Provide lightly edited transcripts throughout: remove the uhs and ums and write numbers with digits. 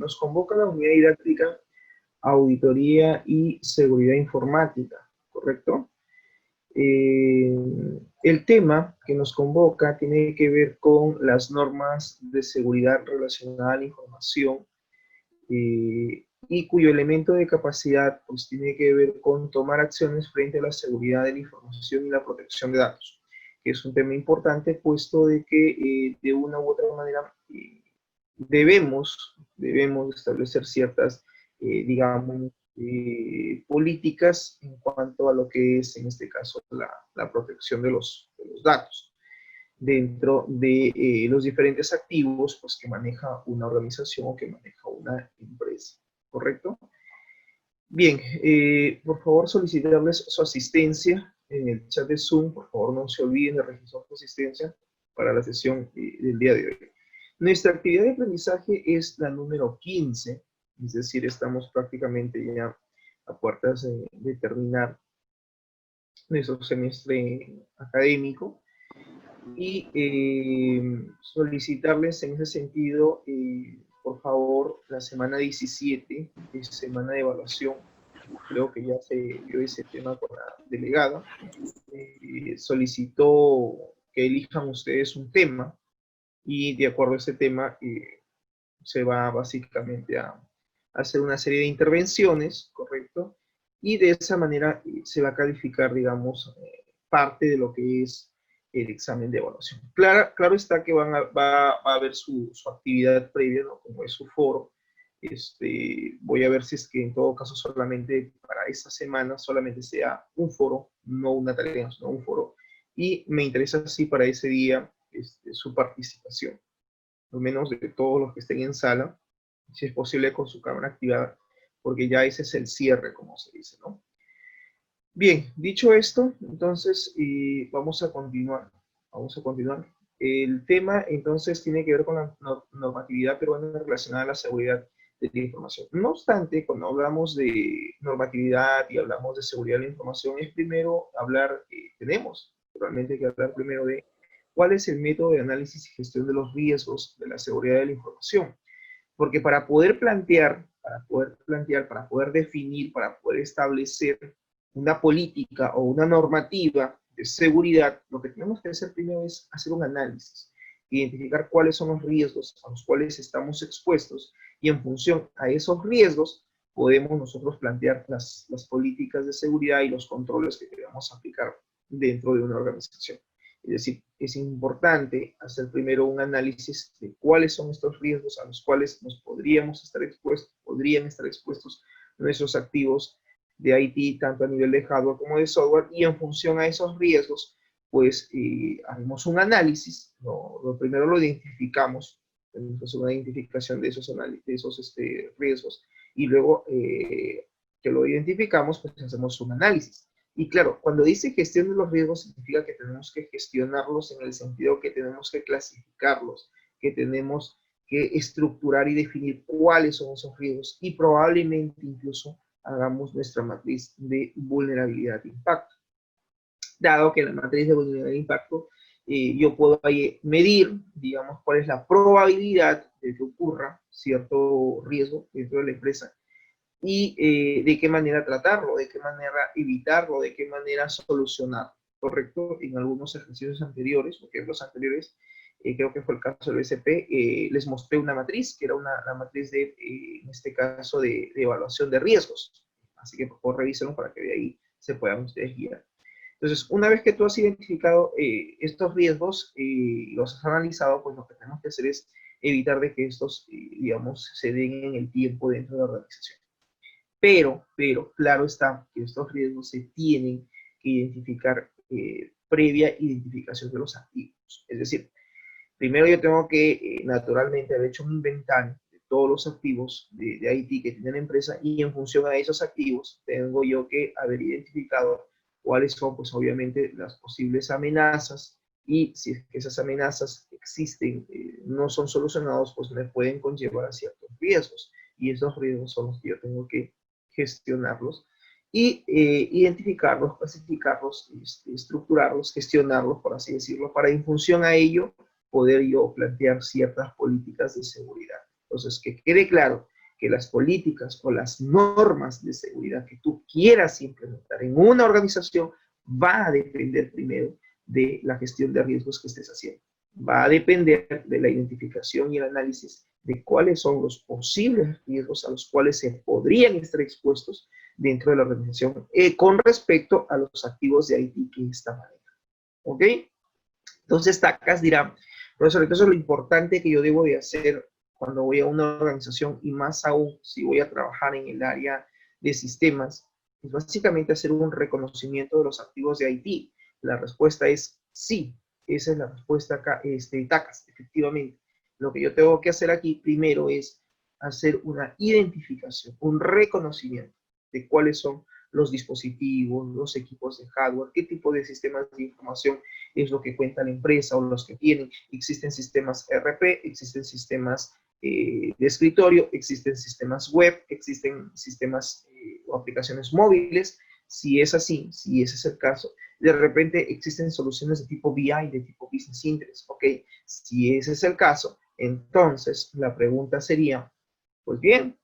nos convoca la unidad didáctica Auditoría y Seguridad Informática, ¿correcto? El tema que nos convoca tiene que ver con las normas de seguridad relacionadas a la información y cuyo elemento de capacidad pues tiene que ver con tomar acciones frente a la seguridad de la información y la protección de datos, que es un tema importante puesto de que de una u otra manera debemos establecer ciertas, digamos, políticas en cuanto a lo que es, en este caso, la protección de los datos dentro de los diferentes activos pues, que maneja una organización o que maneja una empresa, ¿correcto? Bien, por favor solicitarles su asistencia en el chat de Zoom. Por favor no se olviden de registrar su asistencia para la sesión del día de hoy. Nuestra actividad de aprendizaje es la número 15, es decir, estamos prácticamente ya a puertas de terminar nuestro semestre académico y solicitarles en ese sentido, por favor, la semana 17, es semana de evaluación. Creo que ya se dio ese tema con la delegada. Solicitó que elijan ustedes un tema y de acuerdo a ese tema se va básicamente a hacer una serie de intervenciones, ¿correcto? Y de esa manera se va a calificar, digamos, parte de lo que es el examen de evaluación. Claro está que va a haber su actividad previa, ¿no? Como es su foro. Voy a ver si es que en todo caso solamente para esta semana solamente sea un foro, no una tarea, sino un foro. Y me interesa sí para ese día su participación, al menos de todos los que estén en sala, si es posible con su cámara activada, porque ya ese es el cierre, como se dice, ¿no? Bien, dicho esto, entonces vamos a continuar. El tema, entonces, tiene que ver con la normatividad peruana relacionada a la seguridad de la información. No obstante, cuando hablamos de normatividad y hablamos de seguridad de la información, es primero hablar, tenemos realmente que hablar primero de cuál es el método de análisis y gestión de los riesgos de la seguridad de la información. Porque para poder plantear, para poder definir, para poder establecer una política o una normativa de seguridad, lo que tenemos que hacer primero es hacer un análisis, identificar cuáles son los riesgos a los cuales estamos expuestos y en función a esos riesgos podemos nosotros plantear las políticas de seguridad y los controles que debemos aplicar dentro de una organización. Es decir, es importante hacer primero un análisis de cuáles son estos riesgos a los cuales nos podrían estar expuestos nuestros activos de IT, tanto a nivel de hardware como de software, y en función a esos riesgos, pues haremos un análisis, lo primero lo identificamos, tenemos una identificación de esos riesgos, y luego que lo identificamos, pues hacemos un análisis. Y claro, cuando dice gestión de los riesgos, significa que tenemos que gestionarlos en el sentido que tenemos que clasificarlos, que tenemos que estructurar y definir cuáles son esos riesgos y probablemente incluso hagamos nuestra matriz de vulnerabilidad de impacto. Dado que en la matriz de vulnerabilidad de impacto yo puedo medir, digamos, cuál es la probabilidad de que ocurra cierto riesgo dentro de la empresa y de qué manera tratarlo, de qué manera evitarlo, de qué manera solucionarlo, ¿correcto? En algunos ejercicios anteriores, o ejemplos anteriores, creo que fue el caso del BCP, les mostré una matriz, que era la matriz de, en este caso, de evaluación de riesgos. Así que por favor revísenlo para que de ahí se puedan ustedes guiar. Entonces, una vez que tú has identificado estos riesgos y los has analizado, pues lo que tenemos que hacer es evitar de que estos, digamos, se den en el tiempo dentro de la organización. Pero, claro está que estos riesgos se tienen que identificar previa identificación de los activos. Es decir, primero yo tengo que naturalmente haber hecho un inventario de todos los activos de IT que tiene la empresa y en función a esos activos tengo yo que haber identificado cuáles son, pues obviamente, las posibles amenazas y si es que esas amenazas existen, no son solucionados, pues me pueden conllevar a ciertos riesgos y esos riesgos son los que yo tengo que gestionarlos y identificarlos, clasificarlos, estructurarlos, gestionarlos, por así decirlo, para en función a ello poder yo plantear ciertas políticas de seguridad. Entonces, que quede claro que las políticas o las normas de seguridad que tú quieras implementar en una organización va a depender primero de la gestión de riesgos que estés haciendo. Va a depender de la identificación y el análisis de cuáles son los posibles riesgos a los cuales se podrían estar expuestos dentro de la organización con respecto a los activos de IT que está manejando. ¿Ok? Entonces, Tacas dirá, profesor, entonces lo importante que yo debo de hacer cuando voy a una organización y más aún si voy a trabajar en el área de sistemas, es básicamente hacer un reconocimiento de los activos de IT. La respuesta es sí. Esa es la respuesta acá, Tacas, efectivamente. Lo que yo tengo que hacer aquí primero es hacer una identificación, un reconocimiento de cuáles son los dispositivos, los equipos de hardware, qué tipo de sistemas de información es lo que cuenta la empresa o los que tienen. Existen sistemas ERP, existen sistemas de escritorio, existen sistemas web, existen sistemas o aplicaciones móviles. Si es así, si ese es el caso, de repente existen soluciones de tipo BI, de tipo Business Interest, ¿ok? Si ese es el caso, entonces la pregunta sería, pues bien,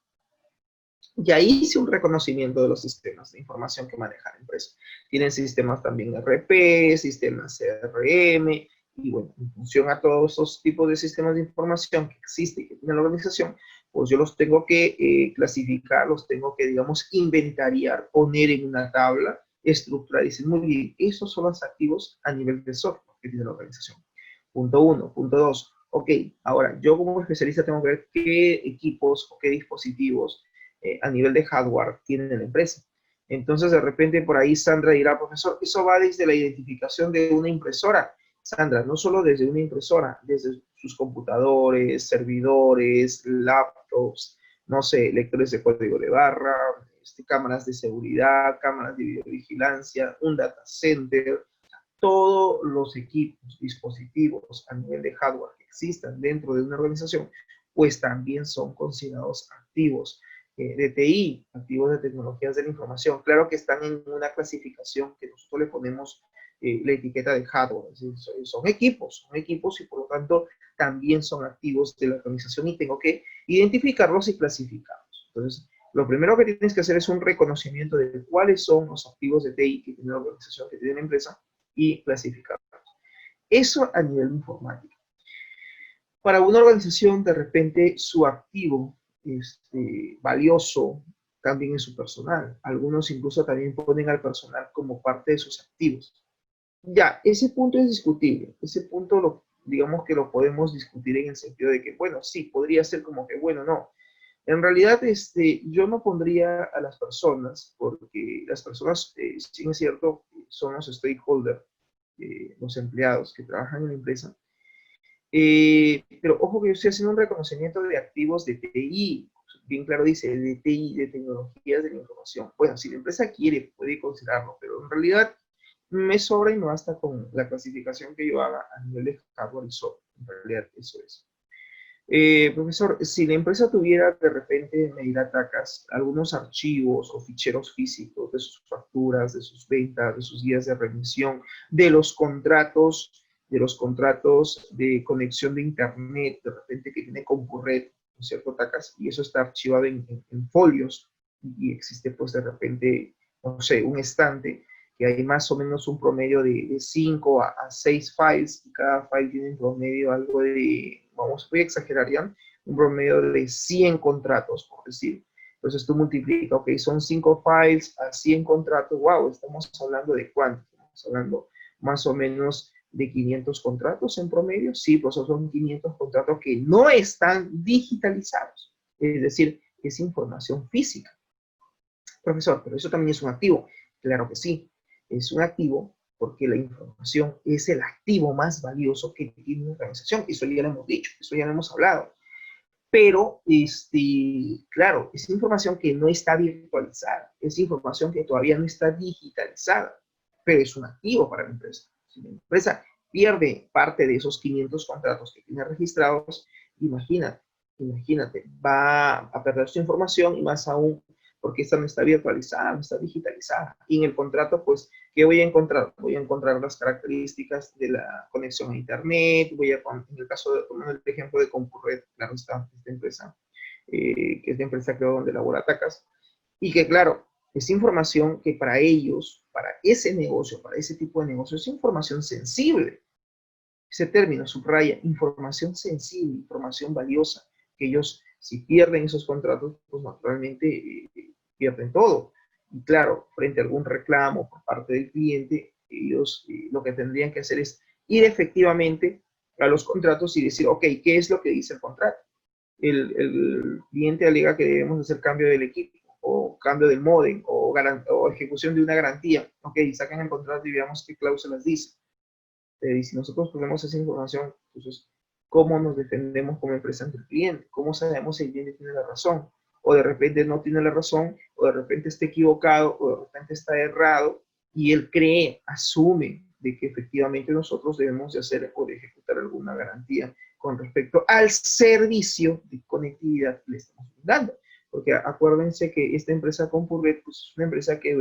ya hice un reconocimiento de los sistemas de información que maneja la empresa. Tienen sistemas también RP, sistemas CRM, y bueno, en función a todos esos tipos de sistemas de información que existen y que tiene la organización, pues yo los tengo que clasificar, los tengo que, digamos, inventariar, poner en una tabla, estructurar y decir, muy bien, esos son los activos a nivel de software que tiene la organización. Punto uno. Punto dos. Ok, ahora yo como especialista tengo que ver qué equipos o qué dispositivos a nivel de hardware tiene la empresa. Entonces, de repente, por ahí Sandra dirá, profesor, eso va desde la identificación de una impresora. Sandra, no solo desde una impresora, desde sus computadores, servidores, laptops, no sé, lectores de código de barra, cámaras de seguridad, cámaras de videovigilancia, un data center, todos los equipos, dispositivos a nivel de hardware que existan dentro de una organización, pues también son considerados activos de TI, activos de tecnologías de la información. Claro que están en una clasificación que nosotros le ponemos la etiqueta de hardware. Es decir, son equipos y por lo tanto también son activos de la organización y tengo que identificarlos y clasificarlos. Entonces, lo primero que tienes que hacer es un reconocimiento de cuáles son los activos de TI que tiene la organización, que tiene la empresa, y clasificarlos. Eso a nivel informático. Para una organización, de repente, su activo valioso también es su personal. Algunos incluso también ponen al personal como parte de sus activos. Ya, ese punto es discutible. Ese punto, digamos que lo podemos discutir en el sentido de que, bueno, sí, podría ser como que, bueno, no. En realidad, yo no pondría a las personas, porque las personas, sí es cierto, son los stakeholders, los empleados que trabajan en la empresa. Pero ojo que yo estoy haciendo un reconocimiento de activos de TI, bien claro dice, de TI, de tecnologías de la información. Bueno, si la empresa quiere, puede considerarlo, pero en realidad me sobra y me basta con la clasificación que yo haga a nivel de hardware y software. En realidad, eso es. Profesor, si la empresa tuviera de repente, me dirá Tacas, algunos archivos o ficheros físicos de sus facturas, de sus ventas, de sus guías de remisión, de los contratos de conexión de internet, de repente que tiene Concurred, ¿no es cierto, Tacas? Y eso está archivado en folios y existe pues de repente, no sé, un estante que hay más o menos un promedio de 5 a 6 files, y cada file tiene en promedio algo de, voy a exagerar ya, un promedio de 100 contratos, por decir. Entonces tú multiplicas, ok, son 5 files a 100 contratos, wow, estamos hablando de cuánto, estamos hablando más o menos de 500 contratos en promedio, sí, pues son 500 contratos que no están digitalizados, es decir, es información física. Profesor, pero eso también es un activo. Claro que sí, es un activo porque la información es el activo más valioso que tiene una organización. Eso ya lo hemos dicho, eso ya lo hemos hablado. Pero, claro, es información que no está virtualizada, es información que todavía no está digitalizada, pero es un activo para la empresa. Si la empresa pierde parte de esos 500 contratos que tiene registrados, imagínate, va a perder su información y más aún porque esta no está virtualizada, no está digitalizada. Y en el contrato, pues, ¿qué voy a encontrar? Voy a encontrar las características de la conexión a Internet, en el caso de, el ejemplo de Concurred, claro está, esta empresa, que es la empresa creo donde elabora tacas, y que claro, es información que para ellos, para ese negocio, para ese tipo de negocio, es información sensible. Ese término subraya información sensible, información valiosa, que ellos si pierden esos contratos, pues naturalmente pierden todo. Y claro, frente a algún reclamo por parte del cliente, ellos lo que tendrían que hacer es ir efectivamente a los contratos y decir, ok, ¿qué es lo que dice el contrato? El cliente alega que debemos hacer cambio del equipo, o cambio del modem, o ejecución de una garantía. Ok, sacan el contrato y veamos qué cláusulas dice. Y si nosotros tenemos esa información, entonces, ¿cómo nos defendemos como empresa ante el cliente? ¿Cómo sabemos si el cliente tiene la razón? O de repente no tiene la razón, o de repente está equivocado, o de repente está errado, y él cree, asume de que efectivamente nosotros debemos de hacer o de ejecutar alguna garantía con respecto al servicio de conectividad que le estamos dando. Porque acuérdense que esta empresa Compurret pues, es una empresa que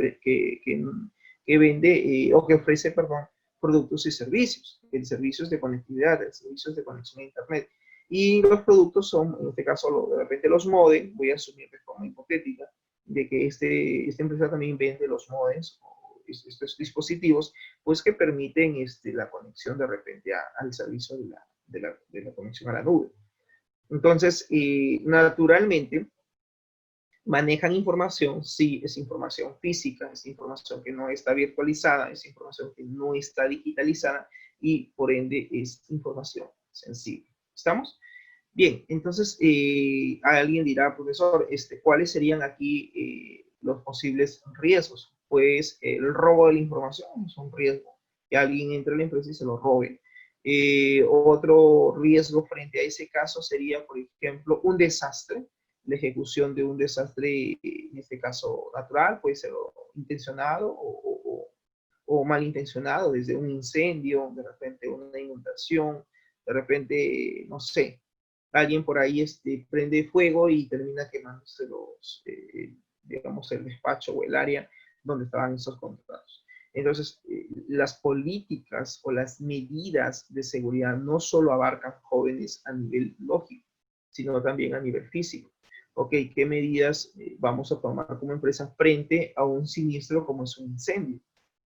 vende o que ofrece, perdón, productos y servicios, el servicios de conectividad, el servicios de conexión a Internet. Y los productos son, en este caso, de repente los modems, voy a asumir de forma hipotética, de que esta empresa también vende los modems, o estos dispositivos, pues que permiten la conexión de repente al servicio de la conexión a la nube. Entonces, naturalmente, manejan información, sí, es información física, es información que no está virtualizada, es información que no está digitalizada y por ende es información sensible. ¿Estamos? Bien, entonces alguien dirá, profesor, ¿cuáles serían aquí los posibles riesgos? Pues el robo de la información es un riesgo, que alguien entre a la empresa y se lo robe. Otro riesgo frente a ese caso sería, por ejemplo, un desastre, la ejecución de un desastre, en este caso natural, puede ser intencionado o malintencionado, desde un incendio, de repente una inundación, de repente, no sé, alguien por ahí prende fuego y termina quemándose digamos, el despacho o el área donde estaban esos contratos. Entonces, las políticas o las medidas de seguridad no solo abarcan jóvenes a nivel lógico, sino también a nivel físico. Ok, ¿qué medidas vamos a tomar como empresa frente a un siniestro como es un incendio?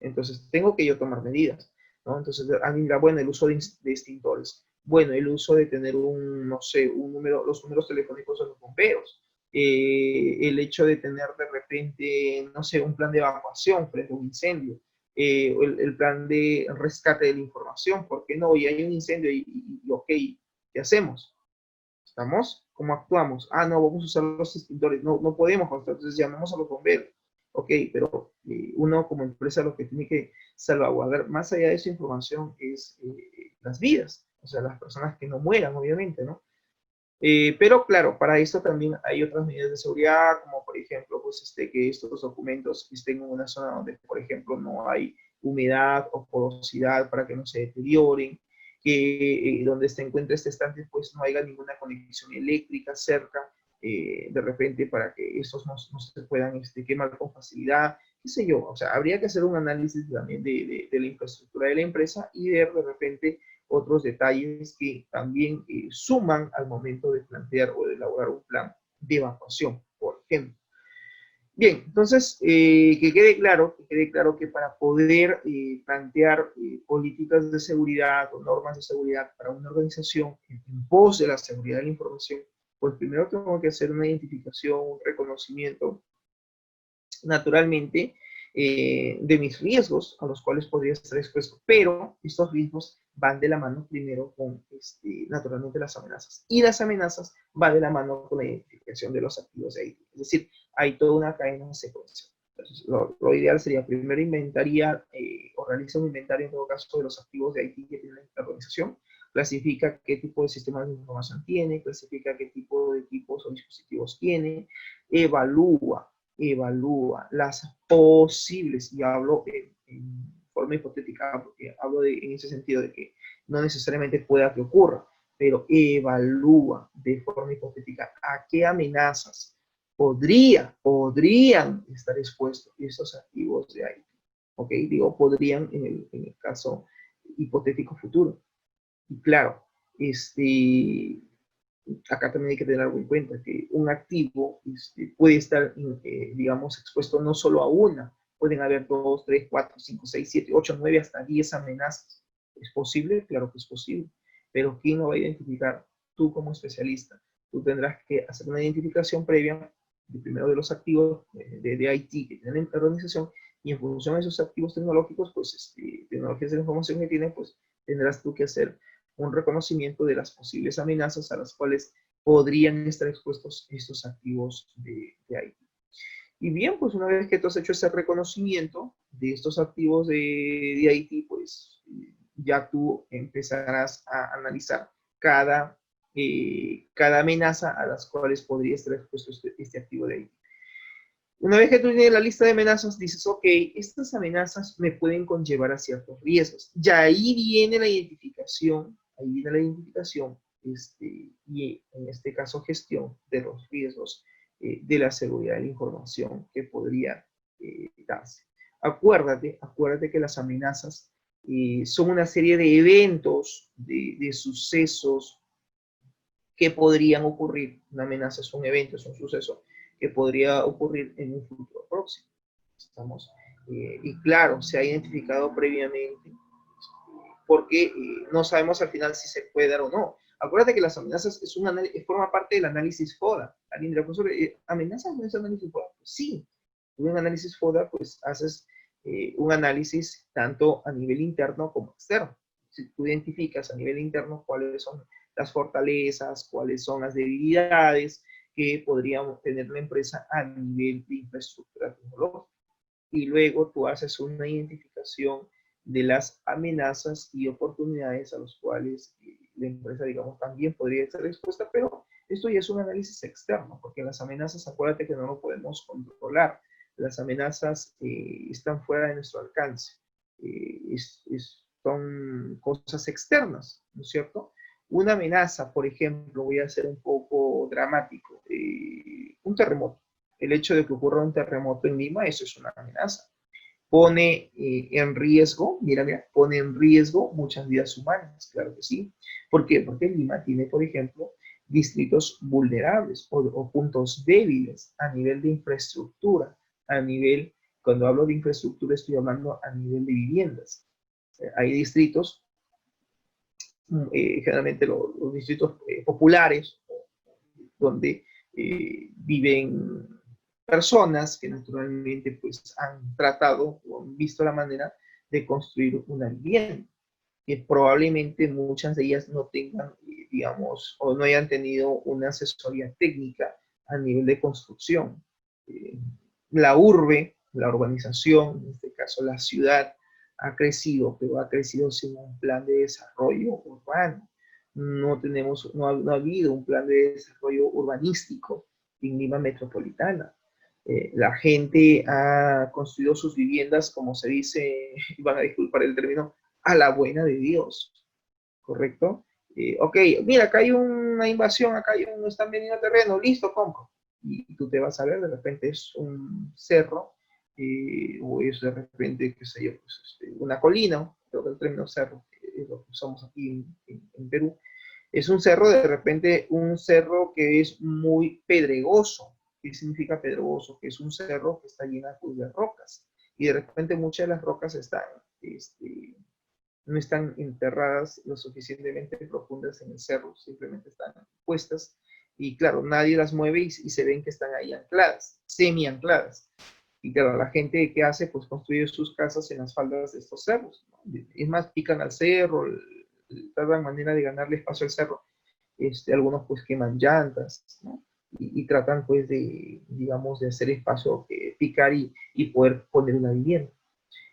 Entonces, tengo que yo tomar medidas, ¿no? Entonces, alguien dirá, bueno, el uso de extintores. Bueno, el uso de tener no sé, los números telefónicos de los bomberos. El hecho de tener de repente, no sé, un plan de evacuación frente a un incendio. El plan de rescate de la información. ¿Por qué no? Y hay un incendio y ok, ¿qué hacemos? ¿Estamos? ¿Cómo actuamos? Ah, no, vamos a usar los extintores. No, no podemos, entonces llamamos a los bomberos. Ok, pero uno como empresa lo que tiene que salvaguardar, más allá de esa información, es las vidas. O sea, las personas que no mueran, obviamente, ¿no? Pero claro, para esto también hay otras medidas de seguridad, como por ejemplo, pues que estos documentos estén en una zona donde, por ejemplo, no hay humedad o porosidad para que no se deterioren, que donde se encuentre este estante, pues no haya ninguna conexión eléctrica cerca, de repente para que estos no se puedan quemar con facilidad, qué sé yo, o sea, habría que hacer un análisis también de la infraestructura de la empresa y ver de repente otros detalles que también suman al momento de plantear o de elaborar un plan de evacuación, por ejemplo. Bien, entonces, que quede claro que para poder plantear políticas de seguridad o normas de seguridad para una organización en pos de la seguridad de la información, pues primero tengo que hacer una identificación, un reconocimiento naturalmente de mis riesgos a los cuales podría estar expuesto, pero estos riesgos van de la mano primero con naturalmente las amenazas, y las amenazas van de la mano con la identificación de los activos de IT, es decir, hay toda una cadena de secuencia. Entonces, lo ideal sería primero inventariar o realizar un inventario en todo caso de los activos de IT que tiene la organización, clasifica qué tipo de sistemas de información tiene, clasifica qué tipo de equipos o dispositivos tiene, evalúa las posibles, y hablo en forma hipotética, porque hablo en ese sentido de que no necesariamente pueda que ocurra, pero evalúa de forma hipotética a qué amenazas podrían estar expuestos estos activos de ahí. ¿Ok? Digo, podrían en el caso hipotético futuro. Y claro, acá también hay que tener algo en cuenta, que un activo puede estar, digamos, expuesto no solo a una, pueden haber 2, 3, 4, 5, 6, 7, 8, 9, hasta 10 amenazas. ¿Es posible? Claro que es posible. Pero ¿quién lo va a identificar? Tú como especialista. Tú tendrás que hacer una identificación previa primero de los activos de IT que tienen la organización, y en función de esos activos tecnológicos, pues tecnologías de la información que tienen, pues tendrás tú que hacer un reconocimiento de las posibles amenazas a las cuales podrían estar expuestos estos activos de IT. Y bien, pues una vez que tú has hecho ese reconocimiento de estos activos de IT, pues ya tú empezarás a analizar cada amenaza a las cuales podría estar expuesto este activo de IT. Una vez que tú tienes la lista de amenazas, dices, ok, estas amenazas me pueden conllevar a ciertos riesgos. Ya ahí viene la identificación, y en este caso gestión de los riesgos de la seguridad de la información que podría darse. Acuérdate que las amenazas son una serie de eventos, de sucesos que podrían ocurrir. Una amenaza es un evento, es un suceso que podría ocurrir en un futuro próximo. ¿Estamos? Y claro, se ha identificado previamente porque no sabemos al final si se puede dar o no. Acuérdate que las amenazas forma parte del análisis FODA. Alguien dirá, profesor, ¿amenazas no es análisis FODA? Pues sí, tú en análisis FODA pues haces un análisis tanto a nivel interno como externo. Si tú identificas a nivel interno cuáles son las fortalezas, cuáles son las debilidades que podríamos tener la empresa a nivel de infraestructura tecnológica. Y luego tú haces una identificación de las amenazas y oportunidades a los cuales la empresa, digamos, también podría estar expuesta, pero esto ya es un análisis externo, porque las amenazas, acuérdate que no lo podemos controlar. Las amenazas están fuera de nuestro alcance. Son cosas externas, ¿no es cierto? Una amenaza, por ejemplo, voy a ser un poco dramático, un terremoto. El hecho de que ocurra un terremoto en Lima, eso es una amenaza. Pone en riesgo, mira, pone en riesgo muchas vidas humanas, claro que sí. ¿Por qué? Porque Lima tiene, por ejemplo, distritos vulnerables o puntos débiles a nivel de infraestructura, cuando hablo de infraestructura estoy hablando a nivel de viviendas. Hay distritos, generalmente los distritos populares, donde viven personas que naturalmente pues han tratado o han visto la manera de construir una vivienda, que probablemente muchas de ellas no tengan, digamos, o no hayan tenido una asesoría técnica a nivel de construcción. La urbe, la urbanización, en este caso la ciudad, ha crecido, pero ha crecido sin un plan de desarrollo urbano. No ha habido un plan de desarrollo urbanístico en Lima metropolitana. La gente ha construido sus viviendas, como se dice, van a disculpar el término, a la buena de Dios, ¿correcto? Ok, mira, acá hay una invasión, están vendiendo terreno, listo, compro. Y tú te vas a ver, de repente es un cerro, o es de repente, qué sé yo, pues, una colina, creo que el término cerro es lo que usamos aquí en Perú. Es un cerro, de repente, un cerro que es muy pedregoso. ¿Qué significa pedregoso? Que es un cerro que está lleno pues, de rocas. Y de repente muchas de las rocas no están enterradas lo suficientemente profundas en el cerro, simplemente están puestas. Y claro, nadie las mueve y se ven que están ahí ancladas, semi-ancladas. Y claro, la gente que hace, pues construye sus casas en las faldas de estos cerros, ¿no? Es más, pican al cerro, tratan manera de ganarle espacio al cerro. Algunos pues queman llantas, ¿no? Y tratan pues de, digamos, de hacer espacio, picar y poder poner una vivienda.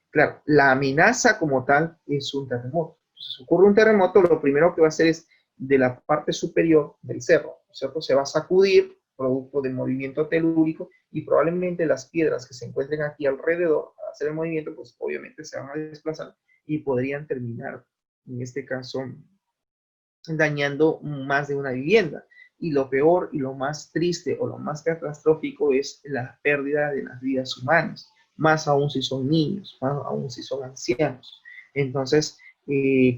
Claro, la amenaza como tal es un terremoto. Entonces, ocurre un terremoto, lo primero que va a hacer es de la parte superior del cerro, ¿cierto? Se va a sacudir producto del movimiento telúrico y probablemente las piedras que se encuentren aquí alrededor al hacer el movimiento, pues obviamente se van a desplazar y podrían terminar, en este caso, dañando más de una vivienda. Y lo peor y lo más triste o lo más catastrófico es la pérdida de las vidas humanas, más aún si son niños, más aún si son ancianos. Entonces,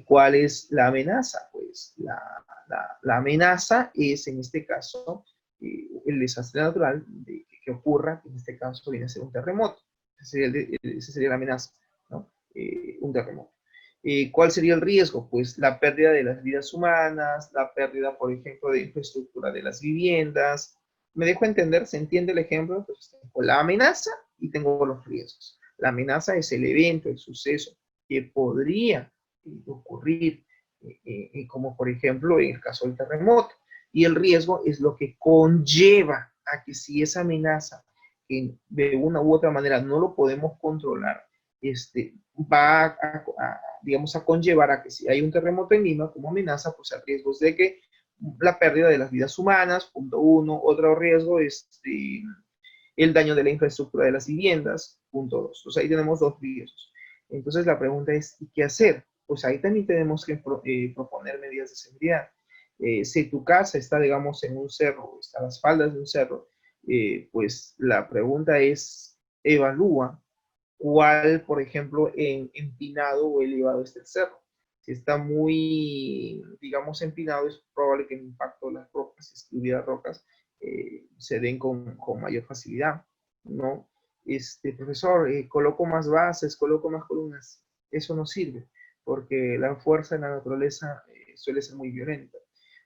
¿Cuál es la amenaza? Pues la amenaza es, en este caso, el desastre natural que ocurra, que en este caso viene a ser un terremoto. Esa sería la amenaza, ¿no? Un terremoto. ¿Cuál sería el riesgo? Pues la pérdida de las vidas humanas, la pérdida, por ejemplo, de infraestructura de las viviendas. ¿Me dejo entender? ¿Se entiende el ejemplo? Entonces, tengo la amenaza y tengo los riesgos. La amenaza es el evento, el suceso que podría ocurrir, como por ejemplo en el caso del terremoto. Y el riesgo es lo que conlleva a que si esa amenaza, que de una u otra manera no lo podemos controlar, va digamos, a conllevar a que si hay un terremoto en Lima como amenaza, pues el riesgo es de que la pérdida de las vidas humanas, punto uno. Otro riesgo es el daño de la infraestructura de las viviendas, punto dos. Entonces ahí tenemos dos riesgos. Entonces la pregunta es, ¿y qué hacer? Pues ahí también tenemos que proponer medidas de seguridad. Si tu casa está, digamos, en un cerro, está a las faldas de un cerro, pues la pregunta es, evalúa cuál, por ejemplo, empinado o elevado está el cerro. Si está muy, digamos, empinado, es probable que el impacto de las rocas, si hubiera rocas, se den con mayor facilidad, ¿no? Profesor, coloco más bases, coloco más columnas. Eso no sirve, porque la fuerza en la naturaleza suele ser muy violenta.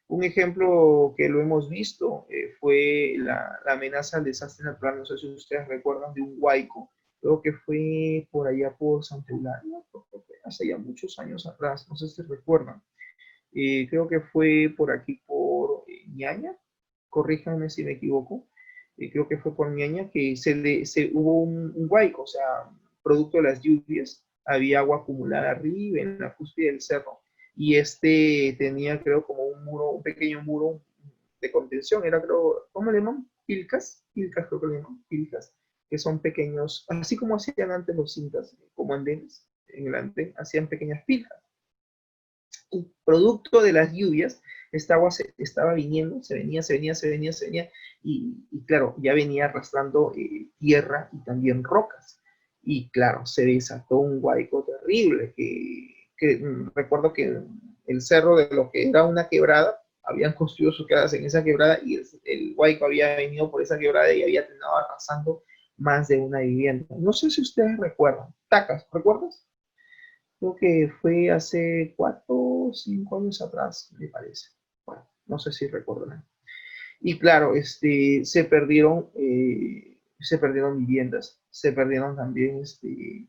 Un ejemplo que lo hemos visto fue la amenaza al desastre natural. No sé si ustedes recuerdan de un huaico, creo que fue por allá por Santa Eulalia, hace ya muchos años atrás, no sé si recuerdan. Creo que fue por aquí por Ñaña, corríjanme si me equivoco. Creo que fue por Ñaña que hubo un huaico, o sea, producto de las lluvias, había agua acumulada arriba en la cúspide del cerro, y tenía, creo, como un muro, un pequeño muro de contención, era, creo, ¿cómo le llaman? Pilcas creo que le llaman, pilcas, que son pequeños, así como hacían antes los incas, como andenes, en el andén, hacían pequeñas pilcas. Y producto de las lluvias, esta agua estaba viniendo, se venía, y claro, ya venía arrastrando tierra y también rocas. Y claro, se desató un huaico terrible, recuerdo que el cerro de lo que era una quebrada, habían construido sus casas en esa quebrada, y el huaico había venido por esa quebrada y había terminado arrasando más de una vivienda. No sé si ustedes recuerdan. Tacas, ¿recuerdas? Creo que fue hace 4 o 5 años atrás, me parece. Bueno, no sé si recuerdan. Y claro, se perdieron viviendas, se perdieron también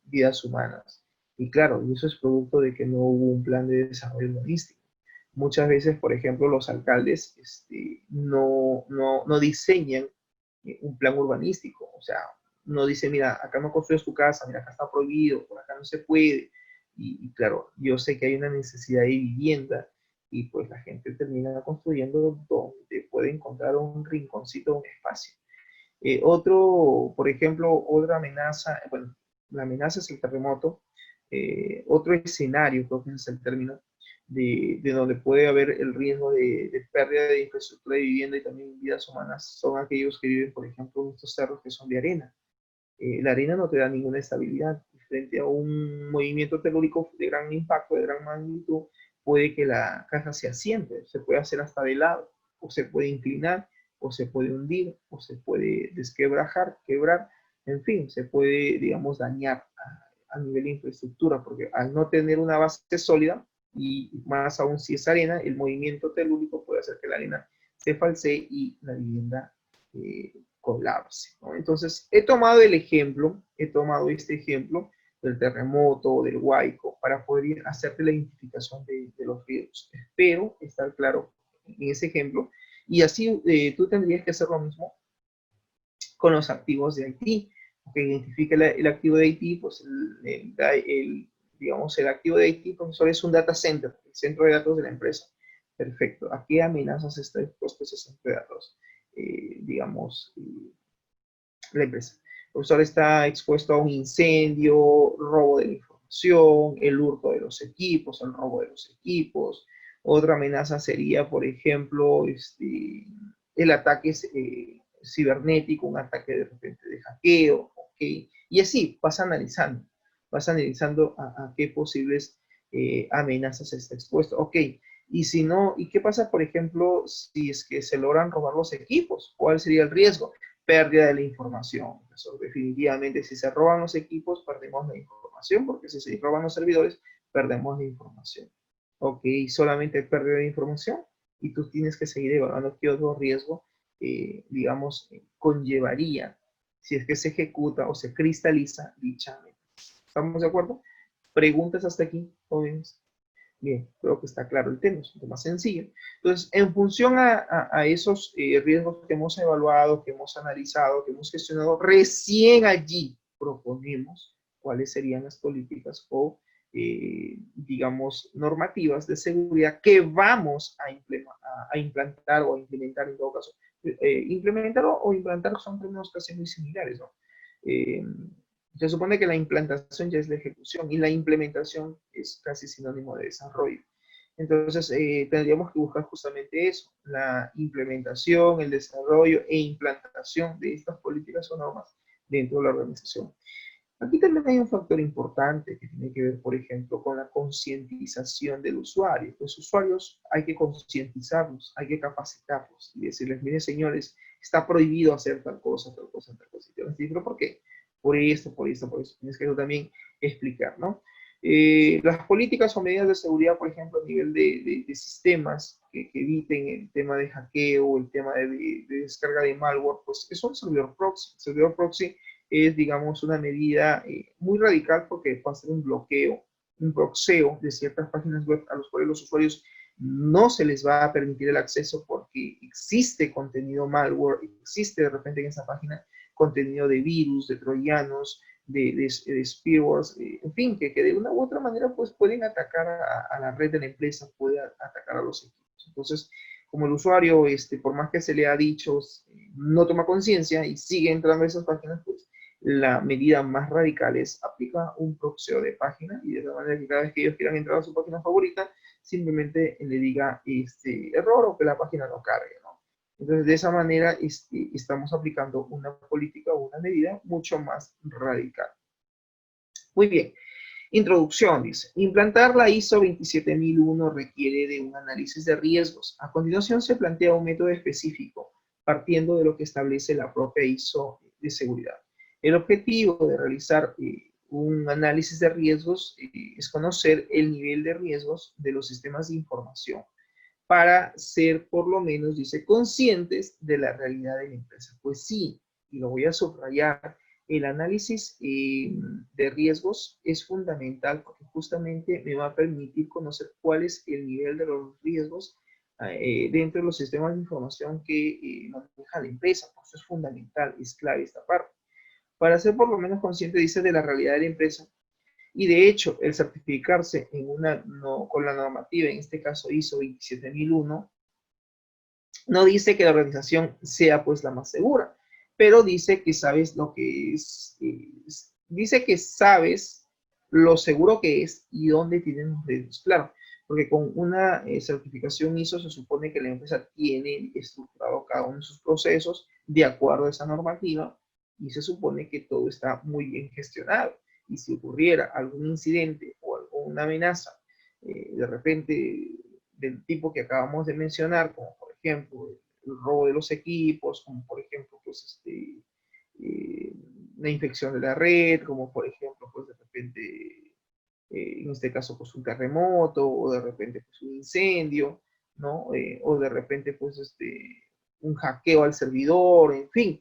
vidas humanas. Y claro, y eso es producto de que no hubo un plan de desarrollo urbanístico. Muchas veces, por ejemplo, los alcaldes no diseñan un plan urbanístico. O sea, no dice, mira, acá no construyes tu casa, mira, acá está prohibido, por acá no se puede. Y claro, yo sé que hay una necesidad de vivienda, y pues la gente termina construyendo donde puede encontrar un rinconcito, un espacio. Por ejemplo, otra amenaza, bueno, la amenaza es el terremoto. Otro escenario, creo que ese es el término, de donde puede haber el riesgo de pérdida de infraestructura de vivienda y también vidas humanas, son aquellos que viven, por ejemplo, en estos cerros que son de arena. La arena no te da ninguna estabilidad. Frente a un movimiento telúrico de gran impacto, de gran magnitud, puede que la casa se asiente, se puede hacer hasta de lado, o se puede inclinar, o se puede hundir, o se puede desquebrajar, quebrar, en fin, se puede, digamos, dañar a nivel de infraestructura, porque al no tener una base sólida, y más aún si es arena, el movimiento telúrico puede hacer que la arena se falsee y la vivienda colapse, ¿no? Entonces, he tomado este ejemplo del terremoto, del huaico, para poder hacerte la identificación de los riesgos. Espero estar claro en ese ejemplo, y así tú tendrías que hacer lo mismo con los activos de Haití, que identifique el activo de Haití, pues digamos, el activo de Haití, profesor, es un data center, el centro de datos de la empresa. Perfecto. ¿A qué amenazas está expuesto ese centro de datos? Digamos, la empresa. El profesor está expuesto a un incendio, robo de la información, el hurto de los equipos, el robo de los equipos. Otra amenaza sería, por ejemplo, el ataque cibernético, un ataque de repente de hackeo, ¿okay? Y así vas analizando a qué posibles amenazas está expuesto. Ok, y si no, ¿y qué pasa, por ejemplo, si es que se logran robar los equipos? ¿Cuál sería el riesgo? Pérdida de la información. Eso, definitivamente, si se roban los equipos, perdemos la información, porque si se roban los servidores, perdemos la información. Ok, solamente pérdida de información, y tú tienes que seguir evaluando qué otro riesgo, digamos, conllevaría si es que se ejecuta o se cristaliza dicha amenaza. ¿Estamos de acuerdo? ¿Preguntas hasta aquí, jóvenes? Bien, creo que está claro el tema, es un tema sencillo. Entonces, en función a esos riesgos que hemos evaluado, que hemos analizado, que hemos gestionado, recién allí proponemos cuáles serían las políticas o, digamos, normativas de seguridad que vamos a implantar o a implementar en todo caso. Implementar o implantar son términos casi muy similares, ¿no? Se supone que la implantación ya es la ejecución y la implementación es casi sinónimo de desarrollo. Entonces, tendríamos que buscar justamente eso, la implementación, el desarrollo e implantación de estas políticas o normas dentro de la organización. Aquí también hay un factor importante que tiene que ver, por ejemplo, con la concientización del usuario. Los usuarios hay que concientizarlos, hay que capacitarlos y decirles, miren señores, está prohibido hacer tal cosa, tal cosa, tal cosa. ¿Pero por qué? Por esto, por esto, por eso. Tienes que también explicar, ¿no? Las políticas o medidas de seguridad, por ejemplo, a nivel de sistemas que eviten el tema de hackeo, el tema de descarga de malware, pues es un servidor proxy. El servidor proxy es, digamos, una medida muy radical porque va a ser un bloqueo, un proxeo de ciertas páginas web a los cuales los usuarios no se les va a permitir el acceso porque existe contenido malware, existe de repente en esa página contenido de virus, de troyanos, de spearwares, en fin, que de una u otra manera pues pueden atacar a la red de la empresa, puede atacar a los equipos. Entonces, como el usuario, por más que se le ha dicho, no toma conciencia y sigue entrando a esas páginas, pues la medida más radical es aplicar un proxeo de página y de la manera que cada vez que ellos quieran entrar a su página favorita, simplemente le diga error o que la página no cargue, ¿no? Entonces, de esa manera estamos aplicando una política o una medida mucho más radical. Muy bien. Introducción, dice. Implantar la ISO 27001 requiere de un análisis de riesgos. A continuación se plantea un método específico, partiendo de lo que establece la propia ISO de seguridad. El objetivo de realizar un análisis de riesgos es conocer el nivel de riesgos de los sistemas de información para ser, por lo menos, dice, conscientes de la realidad de la empresa. Pues sí, y lo voy a subrayar, el análisis de riesgos es fundamental porque justamente me va a permitir conocer cuál es el nivel de los riesgos dentro de los sistemas de información que maneja la empresa. Por eso es fundamental, es clave esta parte. Para ser por lo menos consciente, dice, de la realidad de la empresa. Y de hecho, el certificarse con la normativa, en este caso ISO 27001, no dice que la organización sea pues la más segura, pero dice que sabes lo que dice que sabes lo seguro que es y dónde tienen los riesgos. Claro, porque con una certificación ISO se supone que la empresa tiene estructurado cada uno de sus procesos de acuerdo a esa normativa y se supone que todo está muy bien gestionado. Y si ocurriera algún incidente o alguna amenaza, de repente del tipo que acabamos de mencionar, como por ejemplo el robo de los equipos, como por ejemplo pues la infección de la red, como por ejemplo pues de repente en este caso pues un terremoto o de repente pues un incendio, ¿no? O de repente pues un hackeo al servidor, en fin,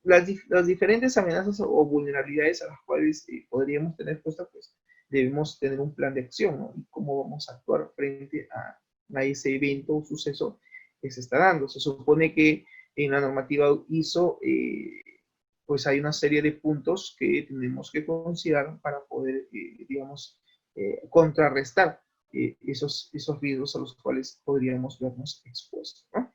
las diferentes amenazas o vulnerabilidades a las cuales podríamos tener puesta, pues debemos tener un plan de acción, ¿no? Y cómo vamos a actuar frente a ese evento o suceso que se está dando. Se supone que en la normativa ISO, pues hay una serie de puntos que tenemos que considerar para poder, digamos, contrarrestar esos riesgos a los cuales podríamos vernos expuestos, ¿no?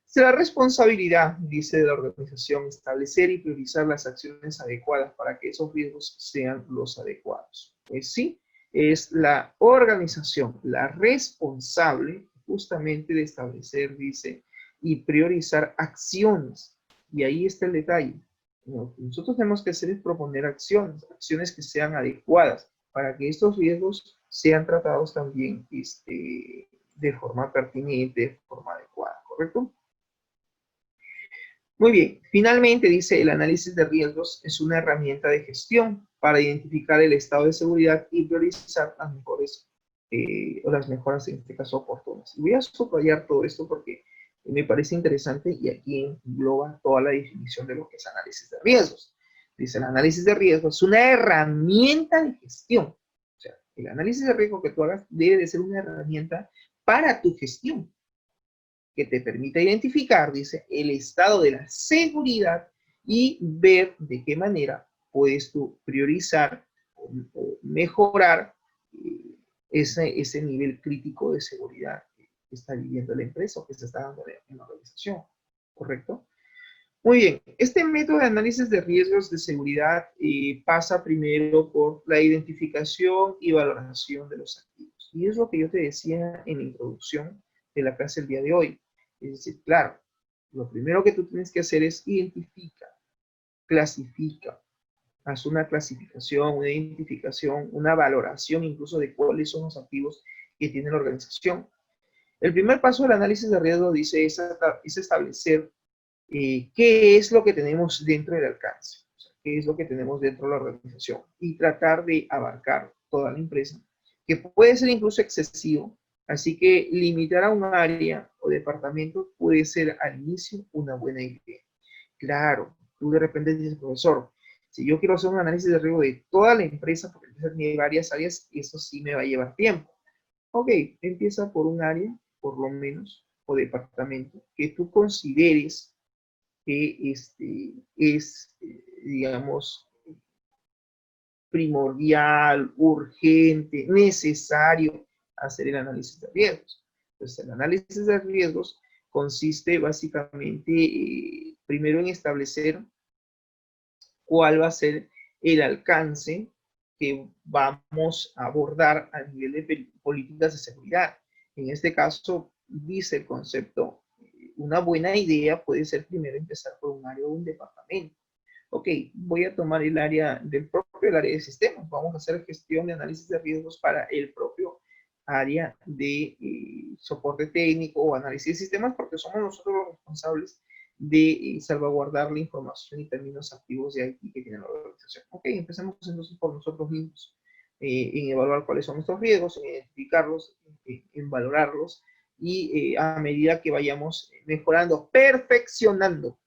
Será responsabilidad, dice, de la organización establecer y priorizar las acciones adecuadas para que esos riesgos sean los adecuados. Pues sí, es la organización la responsable justamente de establecer, dice, y priorizar acciones. Y ahí está el detalle. Lo que nosotros tenemos que hacer es proponer acciones que sean adecuadas para que estos riesgos sean tratados también de forma pertinente, de forma adecuada, ¿correcto? Muy bien, finalmente dice, el análisis de riesgos es una herramienta de gestión para identificar el estado de seguridad y priorizar las mejores o las mejoras, en este caso, oportunas. Y voy a subrayar todo esto porque me parece interesante y aquí engloba toda la definición de lo que es análisis de riesgos. Dice, el análisis de riesgos es una herramienta de gestión. O sea, el análisis de riesgo que tú hagas debe de ser una herramienta para tu gestión, que te permita identificar, dice, el estado de la seguridad y ver de qué manera puedes tú priorizar o mejorar ese nivel crítico de seguridad que está viviendo la empresa o que se está dando en la organización, ¿correcto? Muy bien, este método de análisis de riesgos de seguridad pasa primero por la identificación y valoración de los activos. Y es lo que yo te decía en la introducción de la clase el día de hoy. Es decir, claro, lo primero que tú tienes que hacer es identifica, clasifica, haz una clasificación, una identificación, una valoración incluso de cuáles son los activos que tiene la organización. El primer paso del análisis de riesgo, dice, es establecer qué es lo que tenemos dentro del alcance, o sea, qué es lo que tenemos dentro de la organización y tratar de abarcar toda la empresa, que puede ser incluso excesivo, así que limitar a un área o departamento puede ser al inicio una buena idea. Claro, tú de repente dices, profesor, si yo quiero hacer un análisis de riesgo de toda la empresa, porque tiene varias áreas, eso sí me va a llevar tiempo. Ok, empieza por un área, por lo menos, o departamento, que tú consideres que es, digamos, primordial, urgente, necesario hacer el análisis de riesgos. Entonces, el análisis de riesgos consiste básicamente, primero en establecer cuál va a ser el alcance que vamos a abordar a nivel de políticas de seguridad. En este caso, dice el concepto, una buena idea puede ser primero empezar por un área o un departamento. Ok, voy a tomar el área del propio, el área de sistemas. Vamos a hacer gestión de análisis de riesgos para el propio área de soporte técnico o análisis de sistemas, porque somos nosotros los responsables de salvaguardar la información y términos activos de IT que tiene la organización. Ok, empecemos entonces por nosotros mismos, en evaluar cuáles son nuestros riesgos, en identificarlos, en valorarlos y a medida que vayamos mejorando, perfeccionando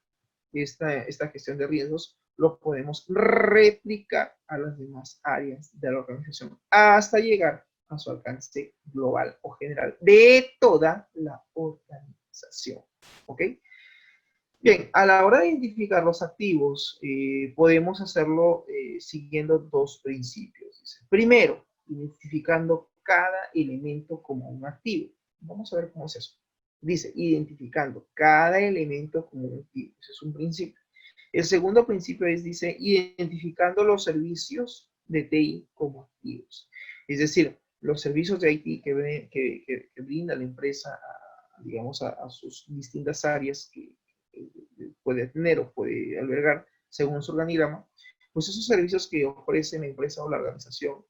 esta gestión de riesgos, lo podemos replicar a las demás áreas de la organización hasta llegar a su alcance global o general de toda la organización. ¿Ok? Bien, a la hora de identificar los activos, podemos hacerlo siguiendo dos principios. Dice. Primero, identificando cada elemento como un activo. Vamos a ver cómo es eso. Dice, identificando cada elemento como un activo. Ese es un principio. El segundo principio es, dice, identificando los servicios de TI como activos. Es decir, los servicios de IT que brinda la empresa, digamos, a sus distintas áreas que puede tener o puede albergar según su organigrama, pues esos servicios que ofrece la empresa o la organización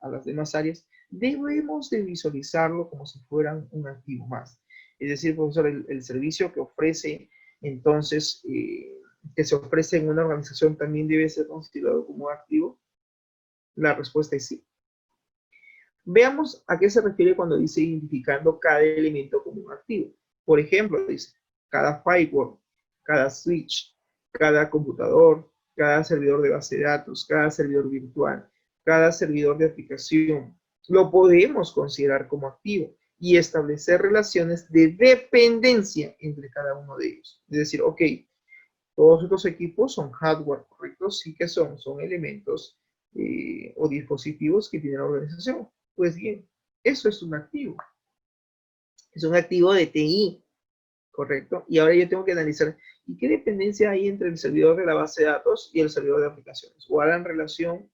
a las demás áreas, debemos de visualizarlo como si fueran un activo más. Es decir, profesor, el servicio que ofrece, entonces, que se ofrece en una organización también debe ser considerado como activo. La respuesta es sí. Veamos a qué se refiere cuando dice identificando cada elemento como un activo. Por ejemplo, dice, cada firewall, cada switch, cada computador, cada servidor de base de datos, cada servidor virtual, cada servidor de aplicación, lo podemos considerar como activo y establecer relaciones de dependencia entre cada uno de ellos. Es decir, ok, todos estos equipos son hardware, ¿correcto? Sí que son elementos o dispositivos que tiene la organización. Pues bien, eso es un activo. Es un activo de TI, ¿correcto? Y ahora yo tengo que analizar, ¿y qué dependencia hay entre el servidor de la base de datos y el servidor de aplicaciones? ¿Guardan relación?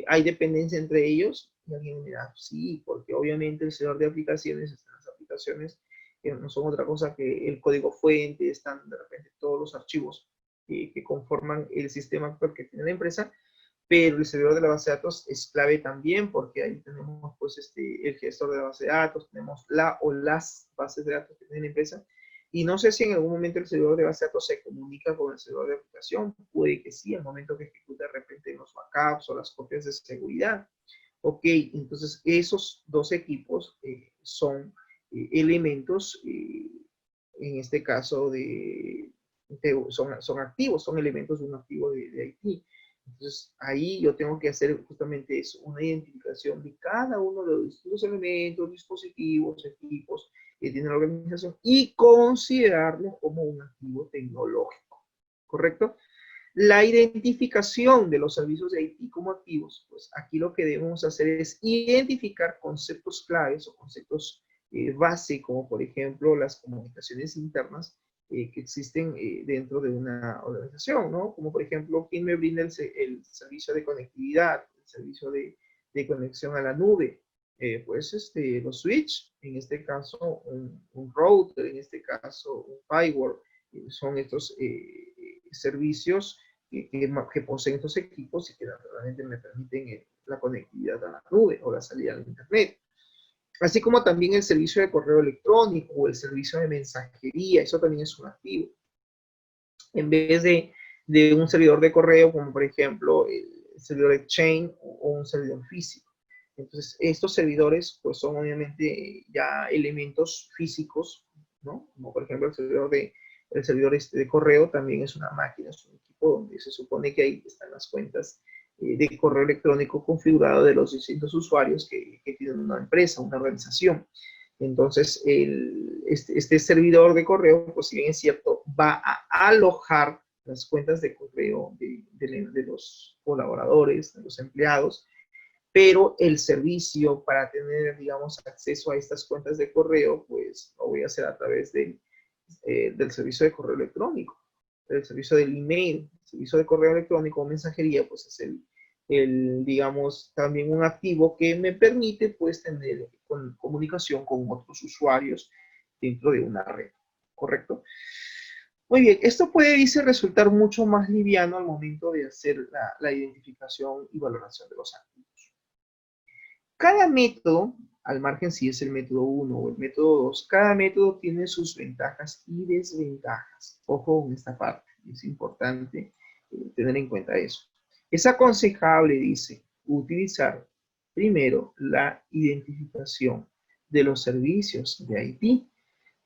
¿Hay dependencia entre ellos? Y alguien me dirá, sí, porque obviamente el servidor de aplicaciones, las aplicaciones que no son otra cosa que el código fuente, están de repente todos los archivos que conforman el sistema actual que tiene la empresa, pero el servidor de la base de datos es clave también porque ahí tenemos pues el gestor de la base de datos, tenemos la o las bases de datos que tiene la empresa, y no sé si en algún momento el servidor de base de datos se comunica con el servidor de aplicación, puede que sí, al momento que ejecuta de repente los backups o las copias de seguridad. Ok, entonces esos dos equipos son elementos, en este caso, son activos, son elementos de un activo de IT. Entonces, ahí yo tengo que hacer justamente eso, una identificación de cada uno de los distintos elementos, dispositivos, equipos que tiene la organización y considerarlo como un activo tecnológico, ¿correcto? La identificación de los servicios de IT como activos, pues aquí lo que debemos hacer es identificar conceptos claves o conceptos base, como por ejemplo las comunicaciones internas que existen dentro de una organización, ¿no? Como por ejemplo, ¿quién me brinda el servicio de conectividad, el servicio de conexión a la nube? Pues los switch, en este caso un router, en este caso un firewall, son estos servicios que poseen estos equipos y que realmente me permiten la conectividad a la nube o la salida al internet. Así como también el servicio de correo electrónico o el servicio de mensajería, eso también es un activo. En vez de un servidor de correo, como por ejemplo el servidor Exchange o un servidor físico. Entonces, estos servidores pues son obviamente ya elementos físicos, ¿no? Como por ejemplo el servidor de correo también es una máquina, es un equipo donde se supone que ahí están las cuentas de correo electrónico configurado de los distintos usuarios que tienen una empresa, una organización. Entonces, este servidor de correo, pues si bien es cierto, va a alojar las cuentas de correo de los colaboradores, de los empleados, pero el servicio para tener, digamos, acceso a estas cuentas de correo, pues lo voy a hacer a través del servicio de correo electrónico, del servicio del email. El servicio de correo electrónico o mensajería, pues es digamos, también un activo que me permite, pues, tener comunicación con otros usuarios dentro de una red, ¿correcto? Muy bien, esto puede, dice, resultar mucho más liviano al momento de hacer la identificación y valoración de los activos. Cada método, al margen si es el método 1 o el método 2, cada método tiene sus ventajas y desventajas. Ojo en esta parte, es importante tener en cuenta eso. Es aconsejable, dice, utilizar primero la identificación de los servicios de IT,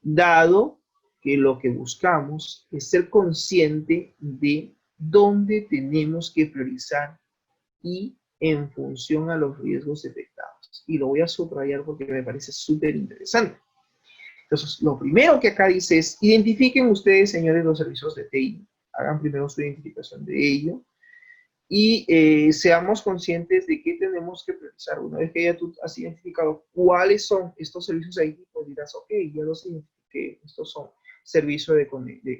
dado que lo que buscamos es ser consciente de dónde tenemos que priorizar y en función a los riesgos detectados. Y lo voy a subrayar porque me parece súper interesante. Entonces, lo primero que acá dice es, identifiquen ustedes, señores, los servicios de TI. Hagan primero su identificación de ello. Y seamos conscientes de que tenemos que priorizar. Una vez que ya tú has identificado cuáles son estos servicios de IT, pues dirás, ok, ya los identifiqué. Estos son servicios de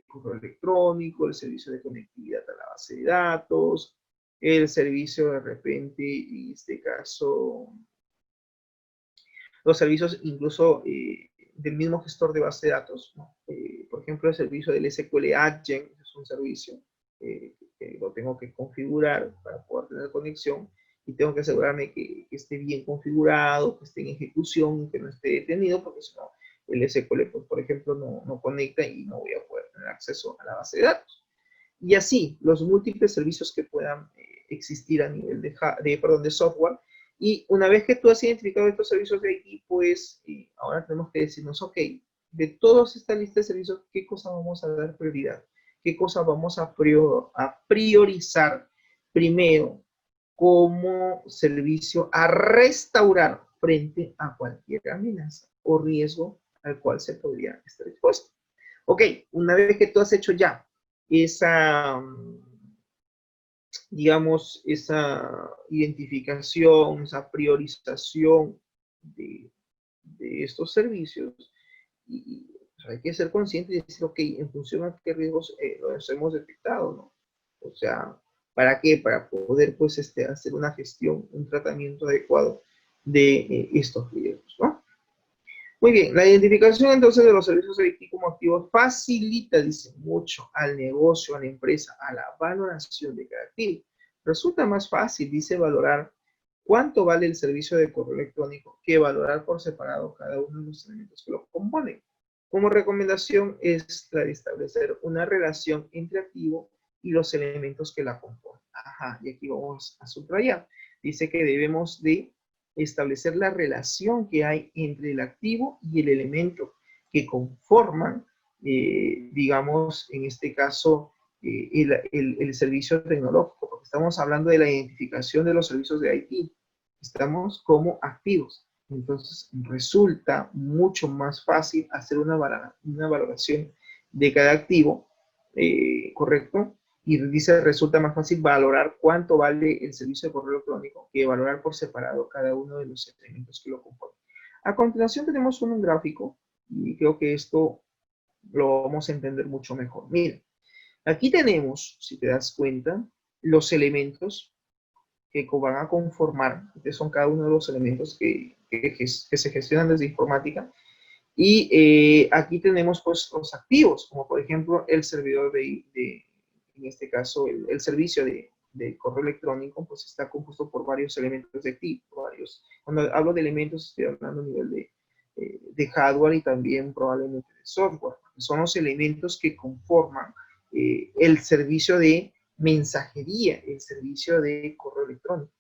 correo electrónico, el servicio de conectividad a la base de datos, el servicio de repente, en este caso, los servicios incluso del mismo gestor de base de datos, ¿no? Por ejemplo, el servicio del SQL Agent es un servicio que lo tengo que configurar para poder tener conexión y tengo que asegurarme que esté bien configurado, que esté en ejecución, que no esté detenido, porque si no, el SQL, pues, por ejemplo, no conecta y no voy a poder tener acceso a la base de datos. Y así, los múltiples servicios que puedan existir a nivel de software. Y una vez que tú has identificado estos servicios de IT, pues ahora tenemos que decirnos, ok, de todas estas listas de servicios, ¿qué cosa vamos a dar prioridad? ¿Qué cosa vamos a priorizar primero como servicio a restaurar frente a cualquier amenaza o riesgo al cual se podría estar expuesto? Ok, una vez que tú has hecho ya esa, digamos, esa identificación, esa priorización de estos servicios, y hay que ser consciente y decir, ok, en función a qué riesgos los hemos detectado, ¿no? O sea, ¿para qué? Para poder, pues, hacer una gestión, un tratamiento adecuado de estos riesgos, ¿no? Muy bien, la identificación entonces de los servicios de IT como activos facilita, dice, mucho al negocio, a la empresa, a la valoración de cada activo. Resulta más fácil, dice, valorar cuánto vale el servicio de correo electrónico que valorar por separado cada uno de los elementos que lo componen. Como recomendación es la de establecer una relación entre activo y los elementos que la componen. Ajá, y aquí vamos a subrayar. Dice que debemos de establecer la relación que hay entre el activo y el elemento que conforman, digamos, en este caso, el servicio tecnológico, porque estamos hablando de la identificación de los servicios de IT. Estamos como activos. Entonces, resulta mucho más fácil hacer una valoración de cada activo, ¿correcto? Y dice, resulta más fácil valorar cuánto vale el servicio de correo electrónico que valorar por separado cada uno de los elementos que lo componen. A continuación tenemos un gráfico y creo que esto lo vamos a entender mucho mejor. Mira, aquí tenemos, si te das cuenta, los elementos que van a conformar, que son cada uno de los elementos que se gestionan desde informática. Y aquí tenemos pues los activos, como por ejemplo el servidor en este caso, el servicio de correo electrónico, pues está compuesto por varios elementos de tipo, varios. Cuando hablo de elementos, estoy hablando a nivel de hardware y también probablemente de software. Son los elementos que conforman el servicio de mensajería, el servicio de correo electrónico.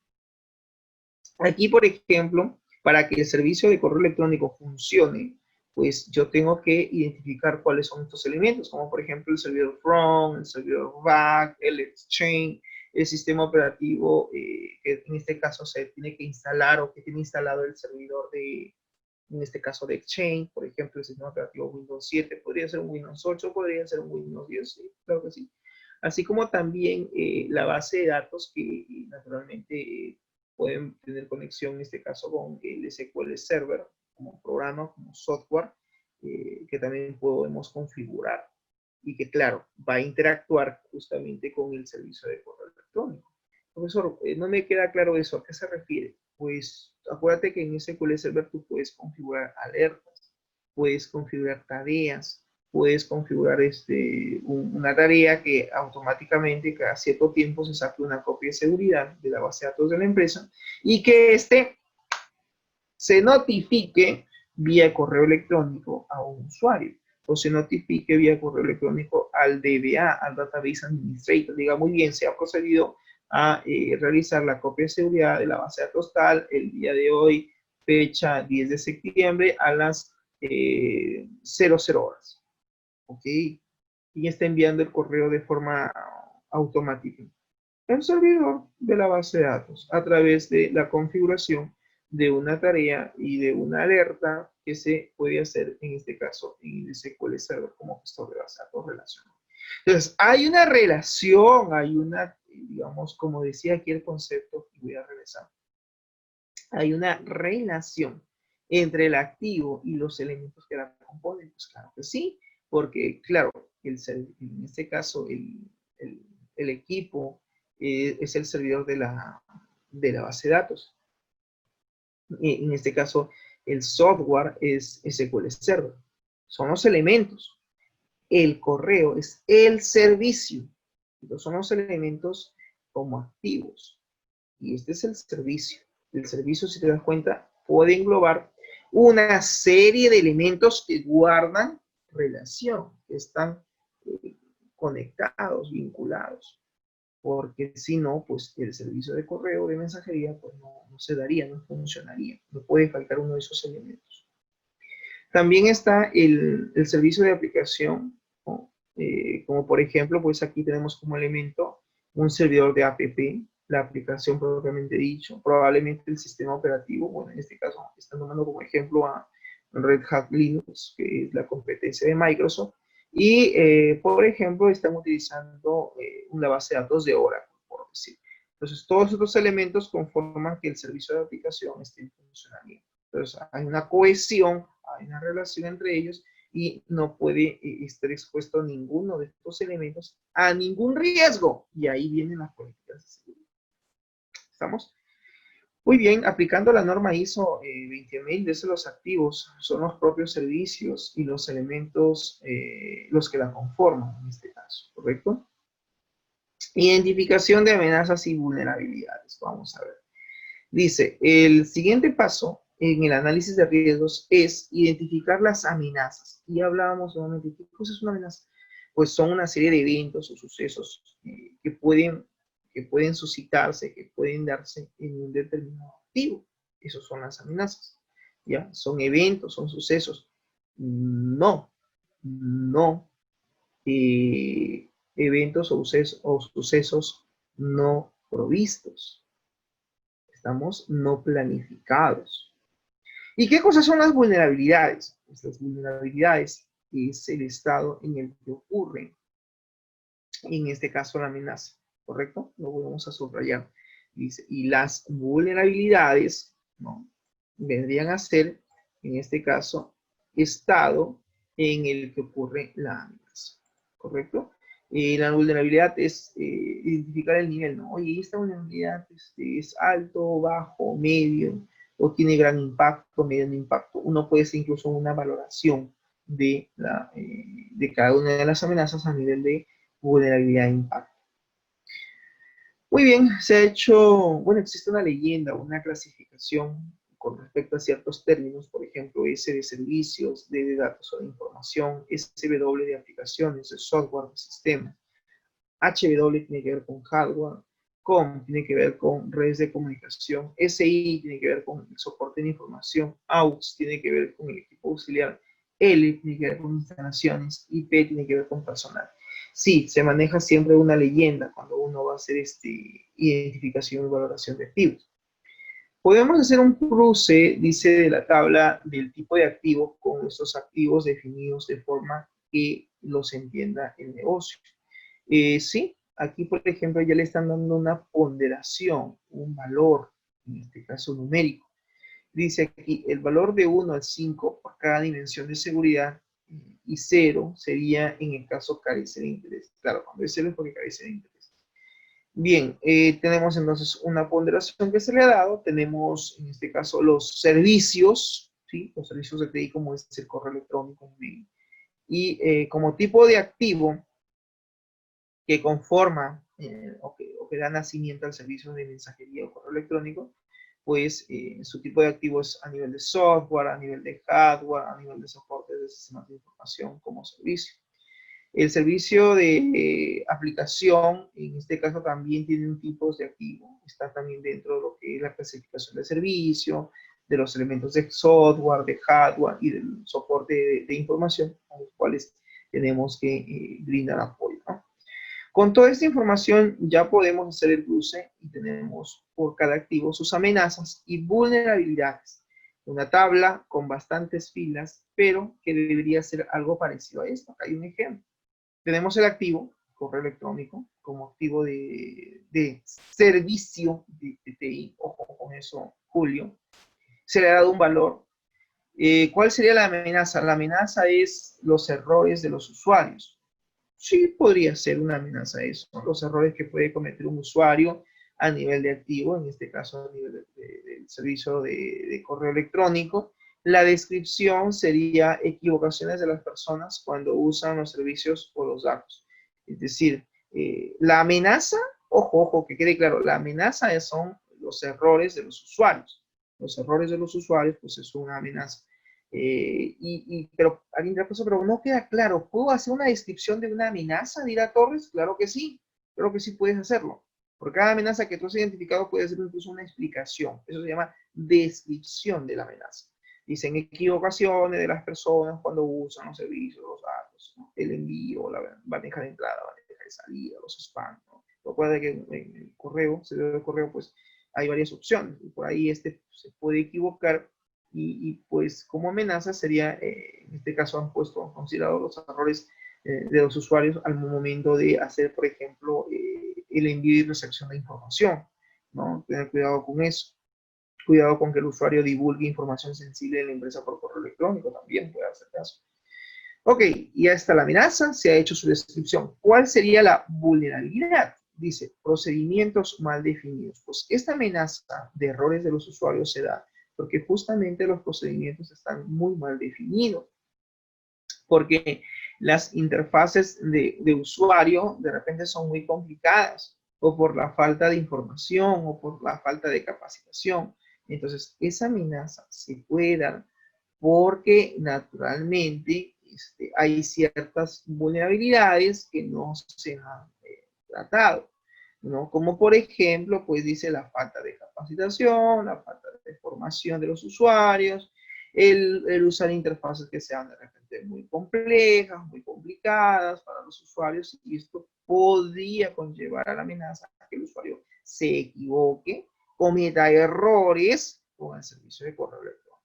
Aquí, por ejemplo, para que el servicio de correo electrónico funcione, pues yo tengo que identificar cuáles son estos elementos, como por ejemplo el servidor front, el servidor back, el exchange, el sistema operativo, que en este caso se tiene que instalar o que tiene instalado el servidor en este caso de exchange, por ejemplo, el sistema operativo Windows 7, podría ser un Windows 8, podría ser un Windows 10, sí, claro que sí. Así como también la base de datos que naturalmente pueden tener conexión en este caso con el SQL Server como programa, como software, que también podemos configurar y que, claro, va a interactuar justamente con el servicio de correo electrónico. Profesor, no me queda claro eso. ¿A qué se refiere? Pues acuérdate que en SQL Server tú puedes configurar alertas, puedes configurar tareas, puedes configurar una tarea que automáticamente cada cierto tiempo se saque una copia de seguridad de la base de datos de la empresa y que se notifique vía correo electrónico a un usuario o se notifique vía correo electrónico al DBA, al Database Administrator. Diga, muy bien, se ha procedido a realizar la copia de seguridad de la base de datos tal el día de hoy, fecha 10 de septiembre a las 00 horas. ¿Ok? Y está enviando el correo de forma automática. El servidor de la base de datos a través de la configuración de una tarea y de una alerta que se puede hacer en este caso en el SQL Server como gestor de base de datos relacional. Entonces, hay una relación, hay una, digamos, como decía aquí el concepto, y voy a regresar, hay una relación entre el activo y los elementos que la componen. Pues claro que sí, porque claro, en este caso el equipo es el servidor de la base de datos. En este caso, el software es SQL Server. Son los elementos. El correo es el servicio. Entonces, son los elementos como activos. Y este es el servicio. El servicio, si te das cuenta, puede englobar una serie de elementos que guardan relación, que están conectados, vinculados. Porque si no, pues el servicio de correo de mensajería pues no se daría, no funcionaría. No puede faltar uno de esos elementos. También está el servicio de aplicación, ¿no? Como por ejemplo, pues aquí tenemos como elemento un servidor de app, la aplicación propiamente dicho, probablemente el sistema operativo, bueno, en este caso están tomando como ejemplo a Red Hat Linux, que es la competencia de Microsoft, y por ejemplo están utilizando una base de datos de Oracle, por decir. Entonces todos estos elementos conforman que el servicio de aplicación esté en funcionamiento. Entonces hay una cohesión, hay una relación entre ellos y no puede estar expuesto a ninguno de estos elementos a ningún riesgo. Y ahí vienen las políticas de seguridad. ¿Estamos? Muy bien, aplicando la norma ISO 20000, de esos los activos son los propios servicios y los elementos los que la conforman en este caso, ¿correcto? Identificación de amenazas y vulnerabilidades. Vamos a ver. Dice, el siguiente paso en el análisis de riesgos es identificar las amenazas. Y hablábamos nuevamente, ¿qué cosa es una amenaza? Pues son una serie de eventos o sucesos que pueden suscitarse, que pueden darse en un determinado activo. Esas son las amenazas. ¿Ya? Son eventos, son sucesos. No, no eventos o sucesos no provistos. Estamos no planificados. ¿Y qué cosas son las vulnerabilidades? Pues las vulnerabilidades es el estado en el que ocurre, en este caso la amenaza, ¿correcto? Lo vamos a subrayar. Dice, y las vulnerabilidades, ¿no?, vendrían a ser, en este caso, estado en el que ocurre la amenaza, ¿correcto? La vulnerabilidad es identificar el nivel, ¿no? Oye, esta vulnerabilidad es alto, bajo, medio, o tiene gran impacto, mediano impacto. Uno puede hacer incluso una valoración de cada una de las amenazas a nivel de vulnerabilidad e impacto. Muy bien, se ha hecho, bueno, existe una leyenda, una clasificación con respecto a ciertos términos, por ejemplo, S de servicios, D de datos o de información, SW de aplicaciones, de software, de sistemas, HW tiene que ver con hardware, COM tiene que ver con redes de comunicación, SI tiene que ver con el soporte de información, AUX tiene que ver con el equipo auxiliar, L tiene que ver con instalaciones, IP tiene que ver con personal. Sí, se maneja siempre una leyenda cuando uno va a hacer identificación y valoración de activos. Podemos hacer un cruce, dice, de la tabla del tipo de activo con estos activos definidos de forma que los entienda el negocio. Sí, aquí por ejemplo ya le están dando una ponderación, un valor, en este caso numérico. Dice aquí el valor de 1 al 5 por cada dimensión de seguridad y 0 sería en el caso carece de interés. Claro, cuando es 0 es porque carece de interés. Bien, tenemos entonces una ponderación que se le ha dado. Tenemos en este caso los servicios, ¿sí? Los servicios de TI como es el correo electrónico, email. Y como tipo de activo que conforma o que da nacimiento al servicio de mensajería o correo electrónico, pues su tipo de activo es a nivel de software, a nivel de hardware, a nivel de soporte de sistemas de información como servicio. El servicio de aplicación, en este caso también tiene un tipo de activo, está también dentro de lo que es la clasificación de servicio, de los elementos de software, de hardware y del soporte de información a los cuales tenemos que brindar apoyo, ¿no? Con toda esta información ya podemos hacer el cruce y tenemos por cada activo sus amenazas y vulnerabilidades. Una tabla con bastantes filas, pero que debería ser algo parecido a esto. Acá hay un ejemplo. Tenemos el activo, correo electrónico, como activo de servicio de TI. Ojo con eso, Julio. Se le ha dado un valor. ¿Cuál sería la amenaza? La amenaza es los errores de los usuarios. Sí, podría ser una amenaza eso, ¿no? Los errores que puede cometer un usuario a nivel de activo, en este caso a nivel del servicio de correo electrónico. La descripción sería equivocaciones de las personas cuando usan los servicios o los datos. Es decir, la amenaza, ojo, que quede claro, la amenaza son los errores de los usuarios. Los errores de los usuarios, pues es una amenaza. Pero alguien dirá, pero no queda claro. ¿Puedo hacer una descripción de una amenaza? Dirá Torres. Claro que sí puedes hacerlo. Por cada amenaza que tú has identificado puedes hacer incluso una explicación. Eso se llama descripción de la amenaza. Dicen equivocaciones de las personas cuando usan los servicios, los datos, ¿no? El envío, la bandeja de entrada, la bandeja de salida, los spam, ¿no? Recuerda que en el correo, servidor de correo, pues hay varias opciones. Y por ahí se puede equivocar pues como amenaza sería, en este caso han considerado los errores de los usuarios al momento de hacer, por ejemplo, el envío y recepción de información, ¿no? Tener cuidado con eso. Cuidado con que el usuario divulgue información sensible de la empresa por correo electrónico, también puede hacer caso. Ok, ya está la amenaza, se ha hecho su descripción. ¿Cuál sería la vulnerabilidad? Dice, procedimientos mal definidos. Pues esta amenaza de errores de los usuarios se da porque justamente los procedimientos están muy mal definidos. Porque Las interfaces de usuario de repente son muy complicadas, o por la falta de información, o por la falta de capacitación. Entonces, esa amenaza se puede dar porque naturalmente hay ciertas vulnerabilidades que no se han tratado, ¿no? Como por ejemplo, pues dice la falta de capacitación, la falta de formación de los usuarios, el usar interfaces que sean de repente muy complejas, muy complicadas para los usuarios, y esto podría conllevar a la amenaza a que el usuario se equivoque, cometa errores con el servicio de correo electrónico.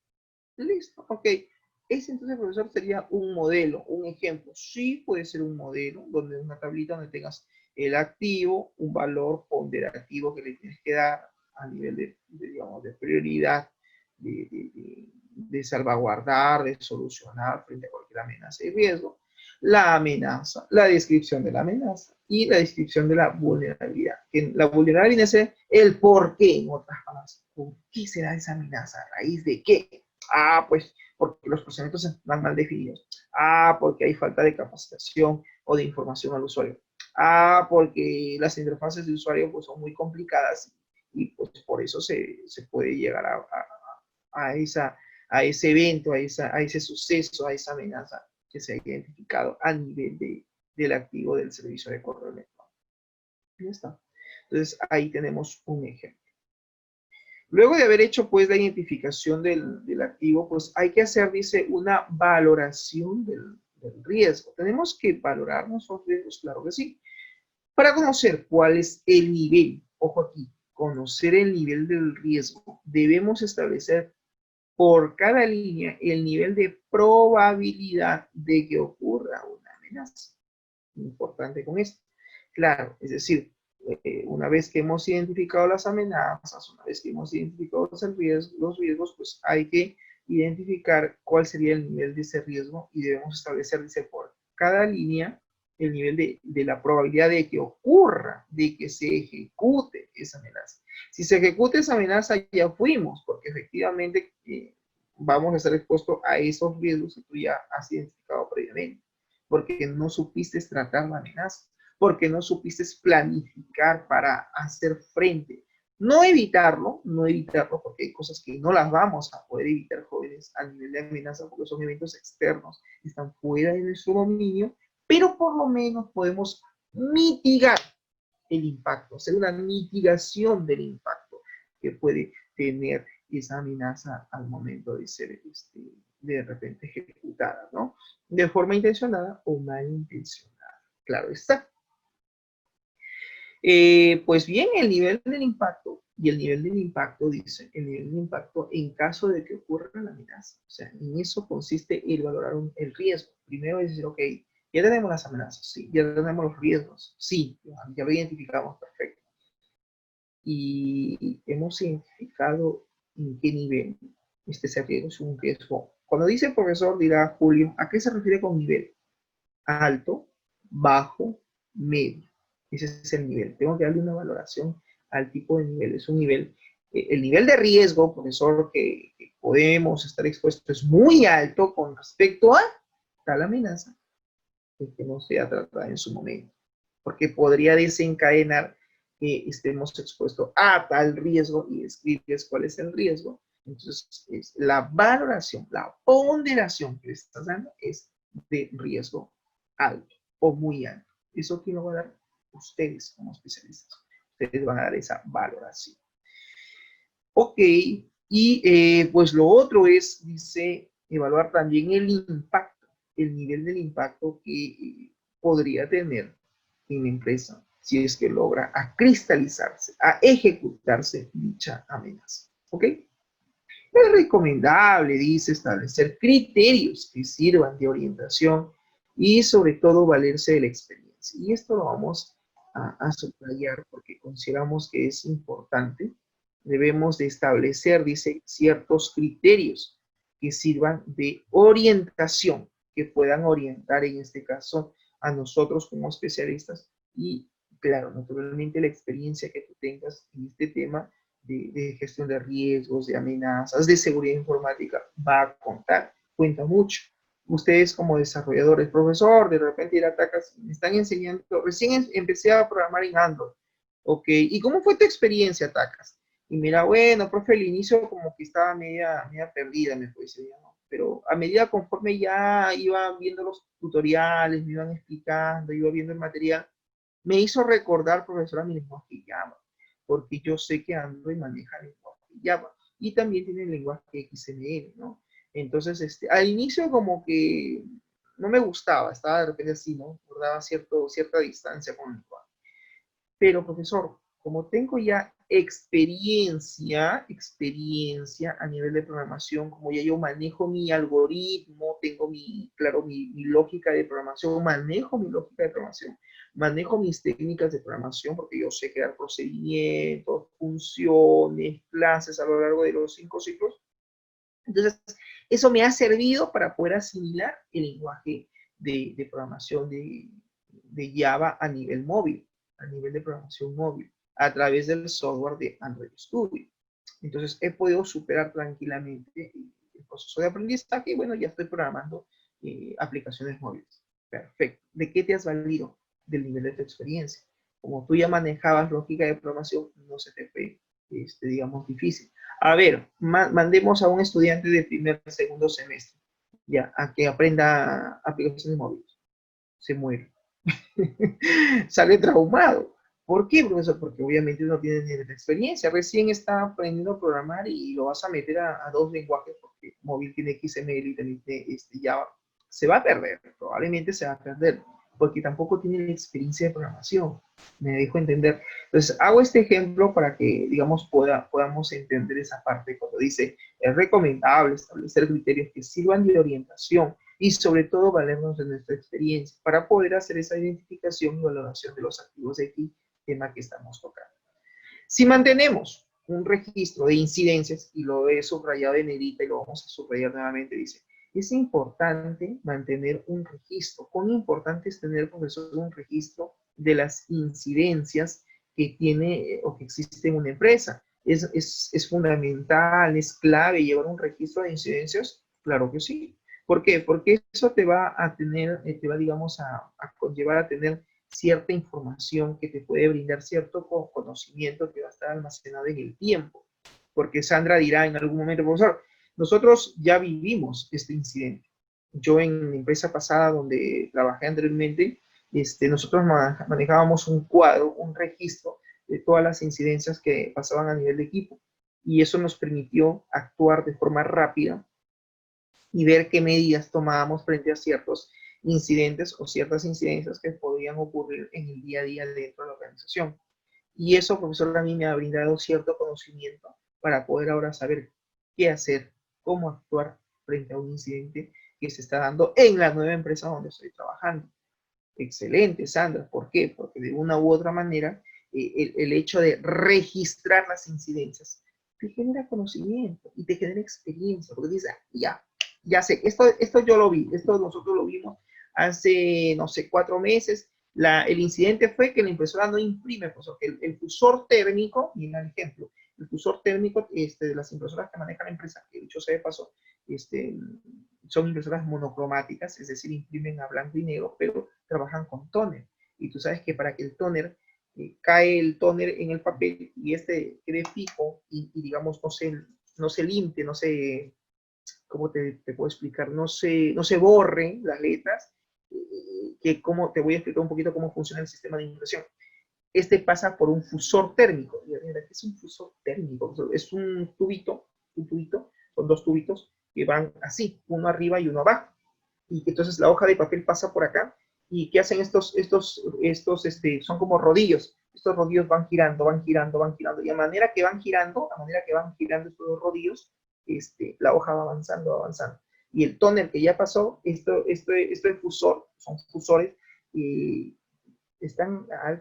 Listo, ok. Ese entonces, profesor, sería un modelo, un ejemplo. Sí puede ser un modelo, donde una tablita donde tengas el activo, un valor ponderativo que le tienes que dar a nivel digamos, de prioridad, de salvaguardar, de solucionar frente a cualquier amenaza y riesgo. La amenaza, la descripción de la amenaza y la descripción de la vulnerabilidad. La vulnerabilidad es el por qué, en otras palabras. ¿Por qué se da esa amenaza? ¿A raíz de qué? Ah, pues porque los procedimientos están mal definidos. Ah, porque hay falta de capacitación o de información al usuario. Ah, porque las interfaces de usuario pues, son muy complicadas y pues por eso se puede llegar a ese evento, a ese suceso, a esa amenaza que se ha identificado a nivel del activo del servicio de correo electrónico. Ya está. Entonces ahí tenemos un ejemplo. Luego de haber hecho pues la identificación del activo, pues hay que hacer, dice, una valoración del riesgo. Tenemos que valorar nuestros riesgos, claro que sí. Para conocer cuál es el nivel, ojo aquí, conocer el nivel del riesgo, debemos establecer por cada línea el nivel de probabilidad de que ocurra una amenaza. Importante con esto. Claro, es decir, una vez que hemos identificado las amenazas, una vez que hemos identificado los riesgos, pues hay que identificar cuál sería el nivel de ese riesgo y debemos establecer, dice, por cada línea el nivel de la probabilidad de que ocurra, de que se ejecute esa amenaza. Si se ejecuta esa amenaza, ya fuimos, porque efectivamente vamos a estar expuestos a esos riesgos que tú ya has identificado previamente, porque no supiste tratar la amenaza, porque no supiste planificar para hacer frente. No evitarlo, porque hay cosas que no las vamos a poder evitar, jóvenes, a nivel de amenaza, porque son eventos externos, están fuera de nuestro dominio, pero por lo menos podemos mitigar el impacto, hacer una mitigación del impacto que puede tener esa amenaza al momento de ser de repente ejecutada, ¿no? De forma intencionada o malintencionada. Claro está. Pues bien, el nivel del impacto, y el nivel del impacto dice, el nivel del impacto en caso de que ocurra la amenaza. O sea, en eso consiste el valorar el riesgo. Primero es decir, ok, ya tenemos las amenazas, sí, ya tenemos los riesgos, sí, ya lo identificamos, perfecto. Y hemos identificado en qué nivel ese riesgo es un riesgo. Cuando dice el profesor, dirá Julio, ¿a qué se refiere con nivel? Alto, bajo, medio. Ese es el nivel. Tengo que darle una valoración al tipo de nivel. Es un nivel, el nivel de riesgo, profesor, que podemos estar expuestos es muy alto con respecto a tal amenaza que no sea tratada en su momento, porque podría desencadenar que estemos expuestos a tal riesgo y describes cuál es el riesgo. Entonces, la valoración, la ponderación que le estás dando es de riesgo alto o muy alto. ¿Eso quién lo va a dar? Ustedes como especialistas. Ustedes van a dar esa valoración. Ok, y pues lo otro es, dice, evaluar también el impacto, el nivel del impacto que podría tener en la empresa si es que logra a cristalizarse, a ejecutarse dicha amenaza. ¿Ok? Es recomendable, dice, establecer criterios que sirvan de orientación y sobre todo valerse de la experiencia. Y esto lo vamos a subrayar porque consideramos que es importante. Debemos de establecer, dice, ciertos criterios que sirvan de orientación, que puedan orientar en este caso a nosotros como especialistas y, claro, naturalmente la experiencia que tú tengas en este tema de gestión de riesgos, de amenazas, de seguridad informática, va a contar, cuenta mucho. ustedes como desarrolladores, profesor, de repente ir a Tacas, me están enseñando, recién empecé a programar en Android, ok, ¿y cómo fue tu experiencia, Tacas? Y mira, bueno, profe, al inicio como que estaba media perdida, me fue ese día, ¿no? Pero a medida conforme ya iba viendo los tutoriales, me iban explicando, iba viendo el material, me hizo recordar, profesora, mi lenguaje Java, porque yo sé que Android maneja el lenguaje Java y también tiene el lenguaje XML, ¿no? Entonces, al inicio como que no me gustaba, estaba de repente así, ¿no? Guardaba cierta distancia con el lenguaje. Pero, profesor, como tengo ya experiencia a nivel de programación, como ya yo manejo mi algoritmo, tengo claro, mi lógica de programación, manejo mi lógica de programación, manejo mis técnicas de programación, porque yo sé crear procedimientos, funciones, clases a lo largo de los 5 ciclos. Entonces, eso me ha servido para poder asimilar el lenguaje de programación de Java a nivel móvil, a nivel de programación móvil, a través del software de Android Studio. Entonces, he podido superar tranquilamente el proceso de aprendizaje y bueno, ya estoy programando aplicaciones móviles. Perfecto. ¿De qué te has valido? Del nivel de tu experiencia. Como tú ya manejabas lógica de programación, no se te fue, digamos, difícil. A ver, mandemos a un estudiante de primer, segundo semestre, ya, a que aprenda aplicaciones móviles. Se muere. Sale traumado. ¿Por qué, profesor? Porque obviamente no tiene ni la experiencia. Recién está aprendiendo a programar y lo vas a meter a dos lenguajes porque móvil tiene XML y también tiene Java. Se va a perder, probablemente se va a perder, porque tampoco tiene la experiencia de programación. Me dejo entender. Entonces, hago este ejemplo para que, digamos, podamos entender esa parte cuando dice, es recomendable establecer criterios que sirvan de orientación y sobre todo valernos de nuestra experiencia para poder hacer esa identificación y valoración de los activos de aquí, tema que estamos tocando. Si mantenemos un registro de incidencias, y lo he subrayado en negrita y lo vamos a subrayar nuevamente, dice, es importante mantener un registro. ¿Cuán importante es tener, profesor, un registro de las incidencias que tiene o que existe en una empresa? ¿Es fundamental, es clave llevar un registro de incidencias? Claro que sí. ¿Por qué? Porque eso te va a tener, te va, digamos, a conllevar a tener cierta información que te puede brindar cierto conocimiento que va a estar almacenado en el tiempo. Porque Sandra dirá en algún momento, profesor, nosotros ya vivimos este incidente. Yo en la empresa pasada donde trabajé anteriormente, nosotros manejábamos un cuadro, un registro de todas las incidencias que pasaban a nivel de equipo. Y eso nos permitió actuar de forma rápida y ver qué medidas tomábamos frente a ciertos incidentes o ciertas incidencias que podían ocurrir en el día a día dentro de la organización. Y eso, profesor, a mí me ha brindado cierto conocimiento para poder ahora saber qué hacer, cómo actuar frente a un incidente que se está dando en la nueva empresa donde estoy trabajando. Excelente, Sandra. ¿Por qué? Porque de una u otra manera, el hecho de registrar las incidencias te genera conocimiento y te genera experiencia, porque dices, ya sé, esto yo lo vi, esto nosotros lo vimos hace, no sé, 4 meses. El incidente fue que la impresora no imprime, pues, el fusor térmico, miren el ejemplo, el fusor térmico de las impresoras que maneja la empresa, que dicho sea de paso, son impresoras monocromáticas, es decir, imprimen a blanco y negro, pero trabajan con tóner. Y tú sabes que para que el tóner, cae el tóner en el papel y quede fijo y digamos, no se limpie, no se, ¿cómo te puedo explicar? No se borre las letras, te voy a explicar un poquito cómo funciona el sistema de impresión. Pasa por un fusor térmico. ¿Qué es un fusor térmico? Es un tubito, son 2 tubitos que van así, uno arriba y uno abajo. Y entonces la hoja de papel pasa por acá. ¿Y qué hacen son como rodillos? Estos rodillos van girando, van girando, van girando. Y a manera que van girando, estos rodillos, la hoja va avanzando, avanzando. Y el tóner que ya pasó, esto es fusor, son fusores, están a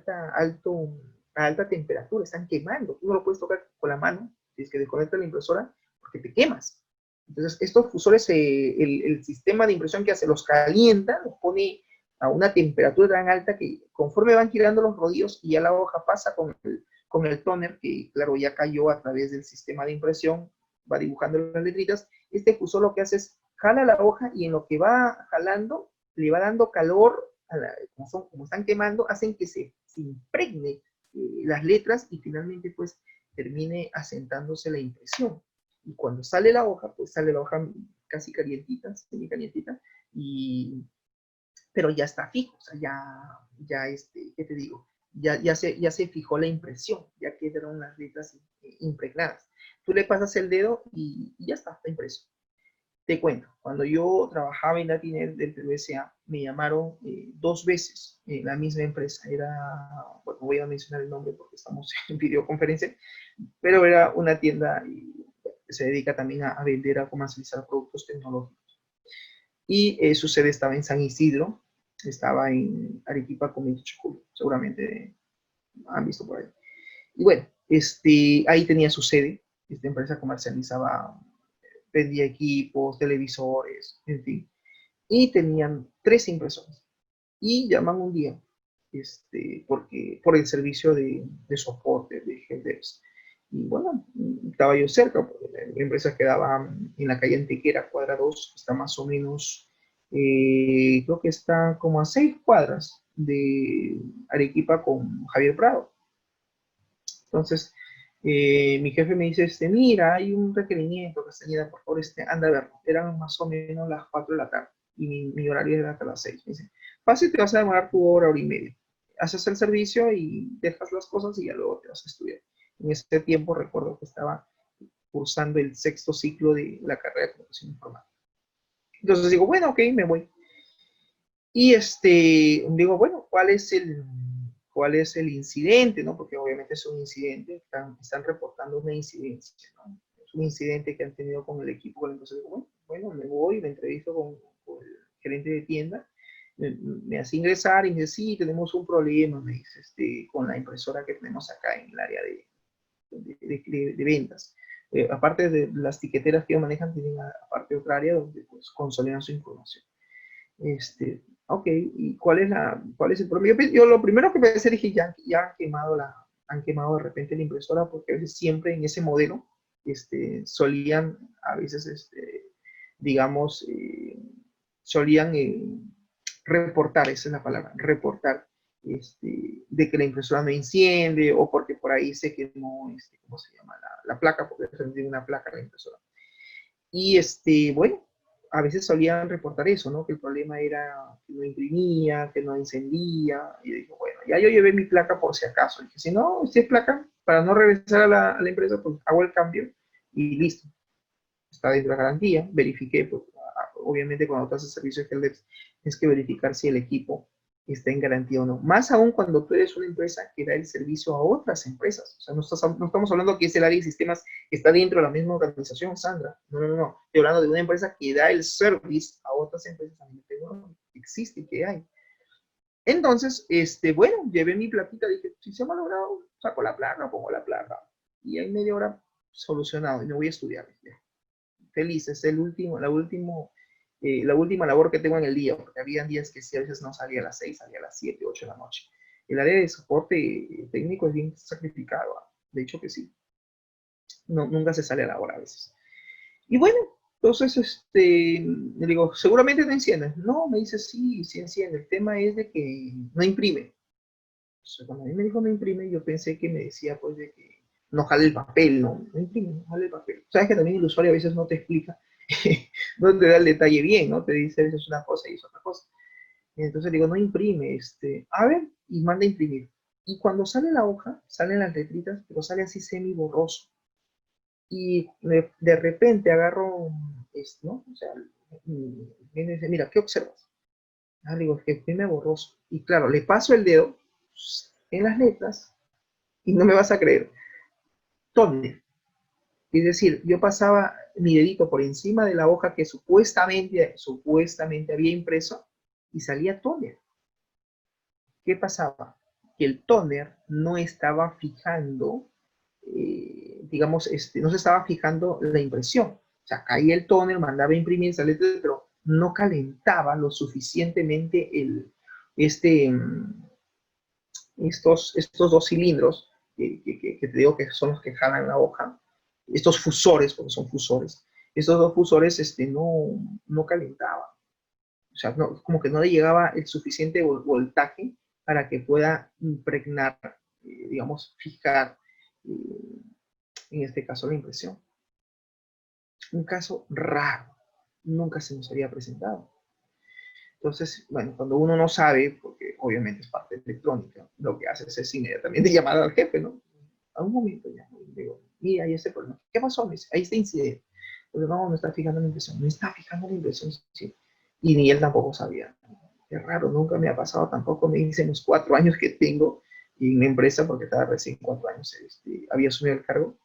alta temperatura, están quemando. Tú no lo puedes tocar con la mano, si es que desconectas la impresora, porque te quemas. Entonces, estos fusores, el sistema de impresión que hace, los calienta, los pone a una temperatura tan alta que conforme van girando los rodillos y ya la hoja pasa con el tóner, que claro, ya cayó a través del sistema de impresión, va dibujando las letritas, este fusor lo que hace es jala la hoja y en lo que va jalando, le va dando calor, como están quemando, hacen que se impregne las letras y finalmente pues termine asentándose la impresión. Y cuando sale la hoja, pues sale la hoja casi calientita, semi calientita, pero ya está fijo, o sea, ¿qué te digo? Ya se fijó la impresión, ya quedaron las letras impregnadas. Tú le pasas el dedo y ya está impreso. Te cuento, cuando yo trabajaba en Latinet del PBSA, me llamaron 2 veces en la misma empresa. Bueno, voy a mencionar el nombre porque estamos en videoconferencia, pero era una tienda que se dedica también a vender, a comercializar productos tecnológicos. Y su sede estaba en San Isidro, estaba en Arequipa con 28 de julio, seguramente han visto por ahí. Y bueno, ahí tenía su sede, esta empresa comercializaba, vendía equipos, televisores, en fin, y tenían 3 impresoras. Y llaman un día, por el servicio de soporte de helpdesk. Y bueno, estaba yo cerca, porque la empresa quedaba en la calle Antequera, cuadra 2, está más o menos, creo que está como a 6 cuadras de Arequipa con Javier Prado. Entonces, mi jefe me dice, mira, hay un requerimiento, Castañeda, por favor, anda a verlo. Eran más o menos las 4 de la tarde y mi horario era hasta las 6. Me dice, fácil, te vas a demorar tu hora y media. Haces el servicio y dejas las cosas y ya luego te vas a estudiar. En ese tiempo recuerdo que estaba cursando el 6º ciclo de la carrera de computación informática. Entonces digo, bueno, ok, me voy. Y digo, bueno, ¿cuál es el incidente? ¿No? Porque obviamente es un incidente, están reportando una incidencia, ¿no? Es un incidente que han tenido con el equipo. Entonces digo, bueno, me voy, me entrevisto con el gerente de tienda, me hace ingresar y me dice, sí, tenemos un problema, me dice, con la impresora que tenemos acá en el área de ventas. Aparte de las tiqueteras que ellos manejan, tienen aparte otra área donde pues consolidan su información. Ok, ¿y cuál es el problema? Yo lo primero que pensé, dije, ya han quemado de repente la impresora, porque a veces siempre en ese modelo, solían, a veces, digamos, solían reportar, esa es la palabra, reportar, de que la impresora no enciende, o porque por ahí se quemó, ¿cómo se llama? La placa, porque tiene una placa la impresora. Y bueno, a veces solían reportar eso, ¿no? Que el problema era que no imprimía, que no encendía. Y yo digo, bueno, ya yo llevé mi placa por si acaso. Y dije, si no, si es placa, para no regresar a la empresa, pues hago el cambio y listo. Está dentro de la garantía. Verifiqué, pues, obviamente cuando tú haces servicio de helpdesk, tienes que verificar si el equipo está en garantía o no. Más aún cuando tú eres una empresa que da el servicio a otras empresas. O sea, no estamos hablando que es el área de sistemas que está dentro de la misma organización, Sandra. No. Estoy hablando de una empresa que da el servicio a otras empresas a nivel tecnológico. Existe, que hay. Entonces, bueno, llevé mi plaquita, dije, si se me ha logrado, saco la placa, pongo la placa. Y hay media hora solucionado y me voy a estudiar. Feliz, es la última labor que tengo en el día, porque había días que sí, a veces no salía a las 6, salía a las 7, 8 de la noche. El área de soporte técnico es bien sacrificado, de hecho que sí. No, nunca se sale a la hora a veces. Y bueno, entonces, le digo, seguramente no enciende. No, me dice, sí, sí enciende. El tema es de que no imprime. Entonces, cuando a mí me dijo no imprime, yo pensé que me decía, pues, de que no jale el papel, no imprime, no jale el papel. Sabes que también el usuario a veces no te explica, no te da el detalle bien, ¿no? Te dice a veces una cosa y es otra cosa. Y entonces digo, no imprime, a ver, y manda a imprimir. Y cuando sale la hoja, salen las letritas, pero sale así semi borroso. Y de repente agarro esto, ¿no? O sea, viene y dice, mira, ¿qué observas? Ah, le digo, es que imprime borroso. Y claro, le paso el dedo en las letras y no me vas a creer. Tóner. Es decir, yo pasaba mi dedito por encima de la hoja que supuestamente había impreso y salía tóner. ¿Qué pasaba? Que el tóner no estaba fijando, digamos, no se estaba fijando la impresión. O sea, caía el tóner, mandaba a imprimir, salía, pero no calentaba lo suficientemente este, estos 2 cilindros que te digo que son los que jalan la hoja, estos fusores, porque son fusores, Esos dos fusores no calentaban. O sea, como que no le llegaba el suficiente voltaje para que pueda impregnar, digamos, fijar, en este caso, la impresión. Un caso raro, nunca se nos había presentado. Entonces, bueno, cuando uno no sabe, porque obviamente es parte electrónica, lo que hace es inmediatamente llamar al jefe, ¿no? A un momento ya, digo, mira, hay ese problema. ¿Qué pasó? Me dice, ahí está incidente. Pero no está fijando la impresión, no está fijando la impresión, sí. Y ni él tampoco sabía. Qué raro, nunca me ha pasado tampoco, me dicen los 4 años que tengo en la empresa, porque estaba recién 4 años, había asumido el cargo,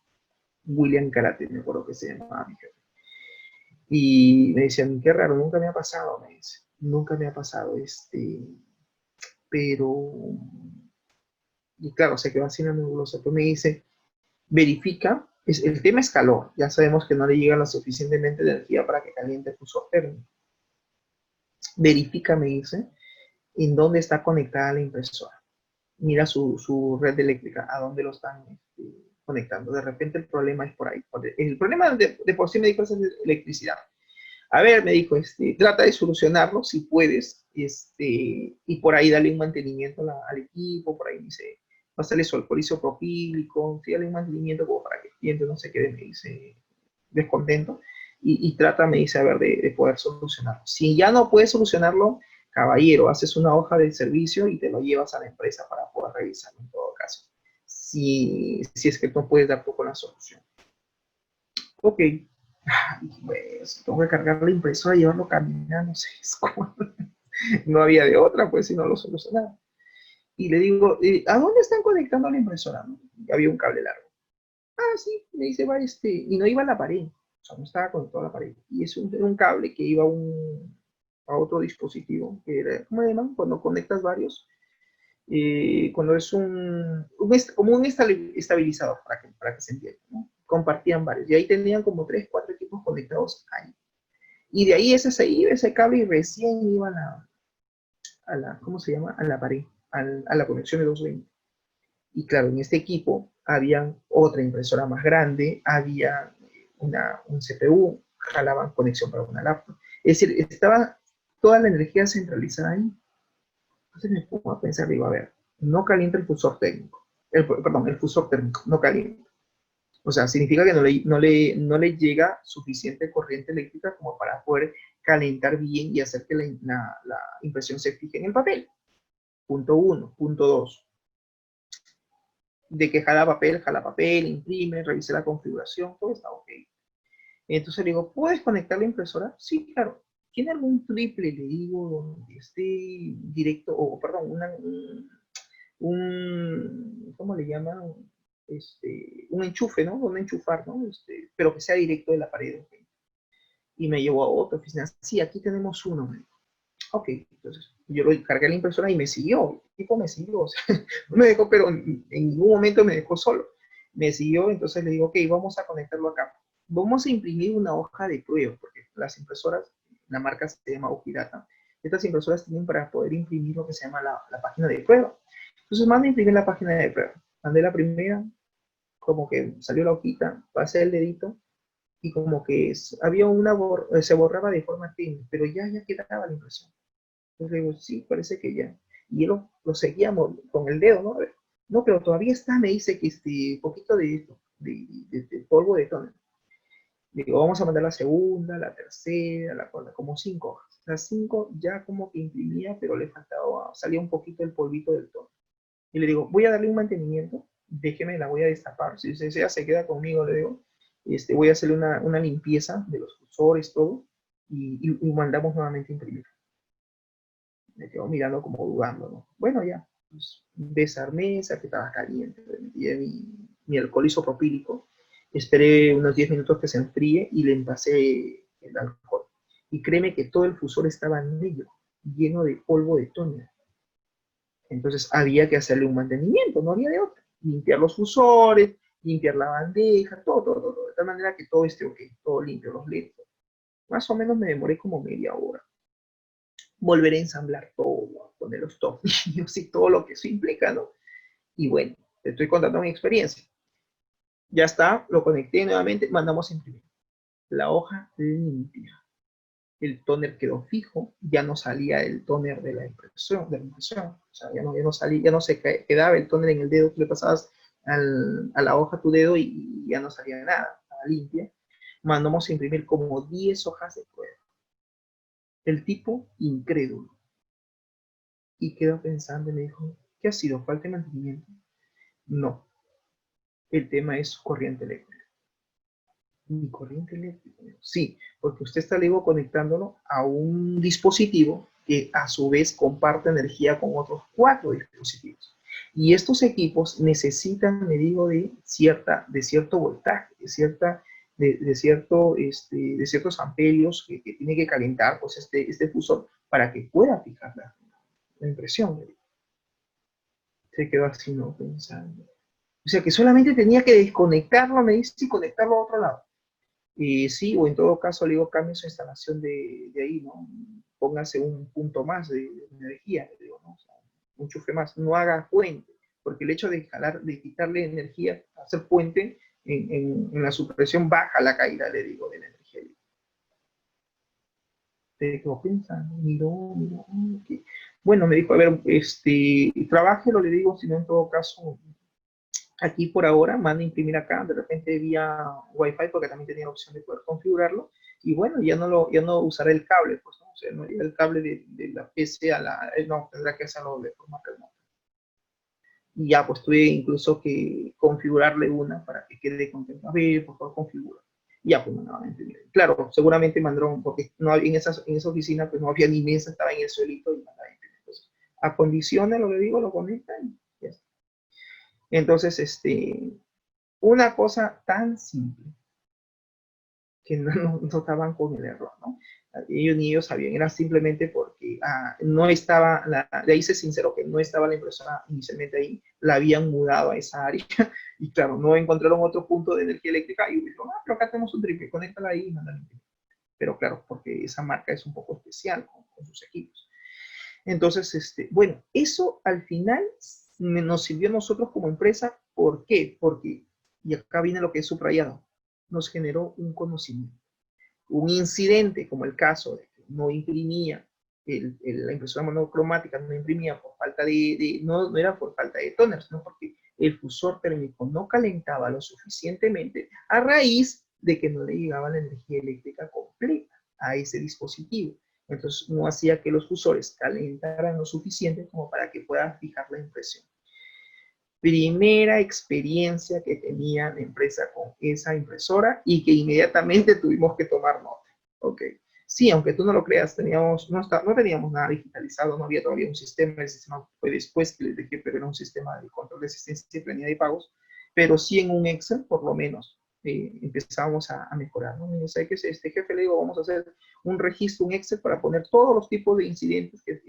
William Karate, me acuerdo que se llamaba mi jefe. Y me decían, qué raro, nunca me ha pasado, me dice, nunca me ha pasado, pero, y claro, se quedó así en la nebulosa, pero me dice, verifica, el tema es calor, ya sabemos que no le llega la suficientemente energía para que caliente el fusor térmico. Verifica, me dice, en dónde está conectada la impresora. Mira su red eléctrica, a dónde lo están conectando. De repente el problema es por ahí. El problema de por sí me dijo es electricidad. A ver, me dijo, trata de solucionarlo si puedes, y por ahí dale un mantenimiento al equipo, por ahí dice, pásale alcohol isopropílico, dale un mantenimiento como para que el cliente no se quede, me dice, descontento, y trata, me dice, a ver, de poder solucionarlo. Si ya no puedes solucionarlo, caballero, haces una hoja de servicio y te lo llevas a la empresa para poder revisarlo en todo caso, si es que no puedes dar tú con la solución. Ok, pues tengo que cargar la impresora y llevarlo caminando, no sé, no había de otra, pues si no lo solucionaba. Y le digo, ¿a dónde están conectando la impresora? ¿No? Y había un cable largo. Ah, sí, me dice, va y no iba a la pared, o sea, no estaba conectado a la pared. Y es un cable que iba a otro dispositivo, que era, ¿cómo le llaman? Cuando conectas varios, cuando es como un estabilizador, para que se entienda, ¿no? Compartían varios, y ahí tenían como 3, 4 equipos conectados ahí. Y de ahí se iba ese cable y recién iba ¿cómo se llama? A la pared, a la conexión de 220. Y claro, en este equipo había otra impresora más grande, había un CPU, jalaban conexión para una laptop. Es decir, estaba toda la energía centralizada ahí. Entonces me pongo a pensar, digo, a ver, no calienta el fusor técnico, perdón, el fusor térmico, no calienta. O sea, significa que no le llega suficiente corriente eléctrica como para poder calentar bien y hacer que la impresión se fije en el papel. Punto 1. Punto 2. De que jala papel, imprime, revise la configuración, todo está ok. Entonces le digo, ¿puedes conectar la impresora? Sí, claro. ¿Tiene algún triple, le digo, donde esté directo, o perdón, ¿cómo le llaman? Un enchufe, ¿no? Un enchufar, ¿no? Pero que sea directo de la pared. ¿Okay? Y me llevó a otra oficina. Sí, aquí tenemos uno. Ok, entonces yo lo cargué a la impresora y me siguió. El tipo me siguió. O sea, no me dejó, pero en ningún momento me dejó solo. Me siguió, entonces le digo, ok, vamos a conectarlo acá. Vamos a imprimir una hoja de prueba, porque las impresoras, la marca se llama Ojidata. Estas impresoras tienen para poder imprimir lo que se llama la página de prueba. Entonces mando a imprimir la página de prueba. Mandé la primera, como que salió la hojita, pasé el dedito y como que se borraba de forma técnica, pero ya quedaba la impresión. Entonces digo, sí, parece que ya. Y yo lo seguíamos con el dedo, ¿no? No, pero todavía está, me dice que poquito de esto, de polvo de tono. Digo, vamos a mandar la segunda, la tercera, la cuarta, como 5 hojas. Las 5 ya como que imprimía, pero le faltaba, salía un poquito el polvito del tono. Y le digo, voy a darle un mantenimiento, déjeme, la voy a destapar. Si usted se queda conmigo, le digo, voy a hacerle una limpieza de los cursores, todo, y mandamos nuevamente a imprimir. Me quedo mirando como dudando, ¿no? Bueno, ya, pues desarmé, esa que estaba caliente, metí mi alcohol isopropílico, esperé unos 10 minutos que se enfríe y le empasé el alcohol. Y créeme que todo el fusor estaba negro, lleno de polvo de tóner. Entonces había que hacerle un mantenimiento, no había de otra. Limpiar los fusores, limpiar la bandeja, todo, de tal manera que todo esté ok, todo limpio, los LEDs. Más o menos me demoré como media hora. Volver a ensamblar todo, poner los tornillos y todo lo que eso implica, ¿no? Y bueno, te estoy contando mi experiencia. Ya está, lo conecté nuevamente, mandamos a imprimir. la hoja limpia. El tóner quedó fijo, ya no salía el tóner de la impresión, o sea, ya no salía, ya no se quedaba el tóner en el dedo, tú le pasabas a la hoja tu dedo y ya no salía nada, estaba limpia. Mandamos a imprimir como 10 hojas de prueba. El tipo, incrédulo, y quedó pensando y me dijo, ¿qué ha sido? ¿Falta de mantenimiento? No, el tema es corriente eléctrica. Mi corriente eléctrica. Sí, porque usted está luego conectándolo a un dispositivo que a su vez comparte energía con otros 4 dispositivos. Y estos equipos necesitan, me digo, de cierto voltaje, de ciertos amperios que tiene que calentar pues, este fusor para que pueda fijar la impresión. Se quedó así, ¿no? Pensando. O sea, que solamente tenía que desconectarlo, me dice, y conectarlo a otro lado. Sí, o en todo caso, le digo, cambie su instalación de ahí, ¿no? Póngase un punto más de energía, le digo, ¿no? O sea, un enchufe más, no haga puente, porque el hecho de quitarle energía, hacer puente, en la supresión baja la caída, le digo, de la energía. Se quedó pensando, miró, okay. Bueno, me dijo, a ver, trabájelo, le digo, si no, en todo caso, aquí por ahora, manda a imprimir acá, de repente vía Wi-Fi, porque también tenía la opción de poder configurarlo, y bueno, ya no usaré el cable, pues, ¿no? O sea, no el cable de la PC a la, no, tendrá que hacerlo de forma remota. Y ya, pues tuve incluso que configurarle una para que quede contento. A ver, por favor, configura. Y ya, pues mandaban a imprimir. Claro, seguramente mandaron, porque no había, en esa oficina, pues no había ni mesa, estaba en el suelito y mandaba a imprimir. Pues, acondiciona lo que digo, lo conecta y ya está. Entonces, una cosa tan simple que no estaban con el error, ¿no? Ellos ni ellos sabían, era simplemente porque no estaba, le hice sincero que no estaba la impresora inicialmente ahí, la habían mudado a esa área y claro, no encontraron otro punto de energía eléctrica y dijeron, pero acá tenemos un triple, conéctala ahí y mándala. Pero claro, porque esa marca es un poco especial con sus equipos. Entonces, bueno, eso al final nos sirvió a nosotros como empresa. ¿Por qué? Porque, y acá viene lo que es subrayado, nos generó un conocimiento. Un incidente, como el caso de que no imprimía, la impresora monocromática no imprimía por falta no era por falta de tóner, sino porque el fusor térmico no calentaba lo suficientemente a raíz de que no le llegaba la energía eléctrica completa a ese dispositivo. Entonces no hacía que los fusores calentaran lo suficiente como para que puedan fijar la impresión. Primera experiencia que tenía la empresa con esa impresora y que inmediatamente tuvimos que tomar nota. Ok. Sí, aunque tú no lo creas, no teníamos nada digitalizado, no había todavía un sistema, el sistema fue después que les dejé, pero era un sistema de control de asistencia y planilla de pagos, pero sí en un Excel, por lo menos, empezábamos a mejorar, ¿no? Y sé que este jefe le digo, vamos a hacer un registro, un Excel para poner todos los tipos de incidentes que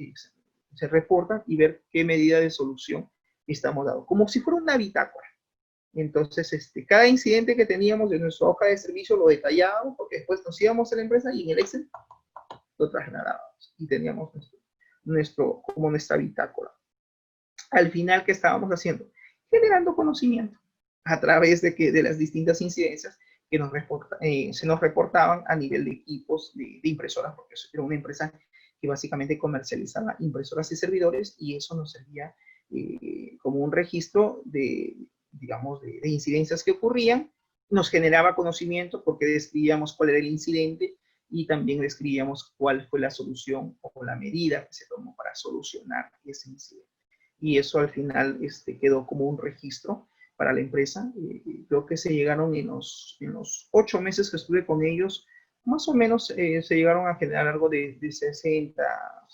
se reportan y ver qué medida de solución estamos dando, como si fuera una bitácora. Entonces, cada incidente que teníamos en nuestra hoja de servicio lo detallábamos, porque después nos íbamos a la empresa y en el Excel lo trasladábamos y teníamos como nuestra bitácora. Al final, ¿qué estábamos haciendo? Generando conocimiento a través de las distintas incidencias que se nos reportaban a nivel de equipos de impresoras, porque eso era una empresa que básicamente comercializaba impresoras y servidores, y eso nos servía como un registro digamos, de incidencias que ocurrían. Nos generaba conocimiento porque describíamos cuál era el incidente y también describíamos cuál fue la solución o la medida que se tomó para solucionar ese incidente. Y eso al final quedó como un registro para la empresa. Creo que se llegaron en los 8 meses que estuve con ellos, más o menos se llegaron a generar algo de 60,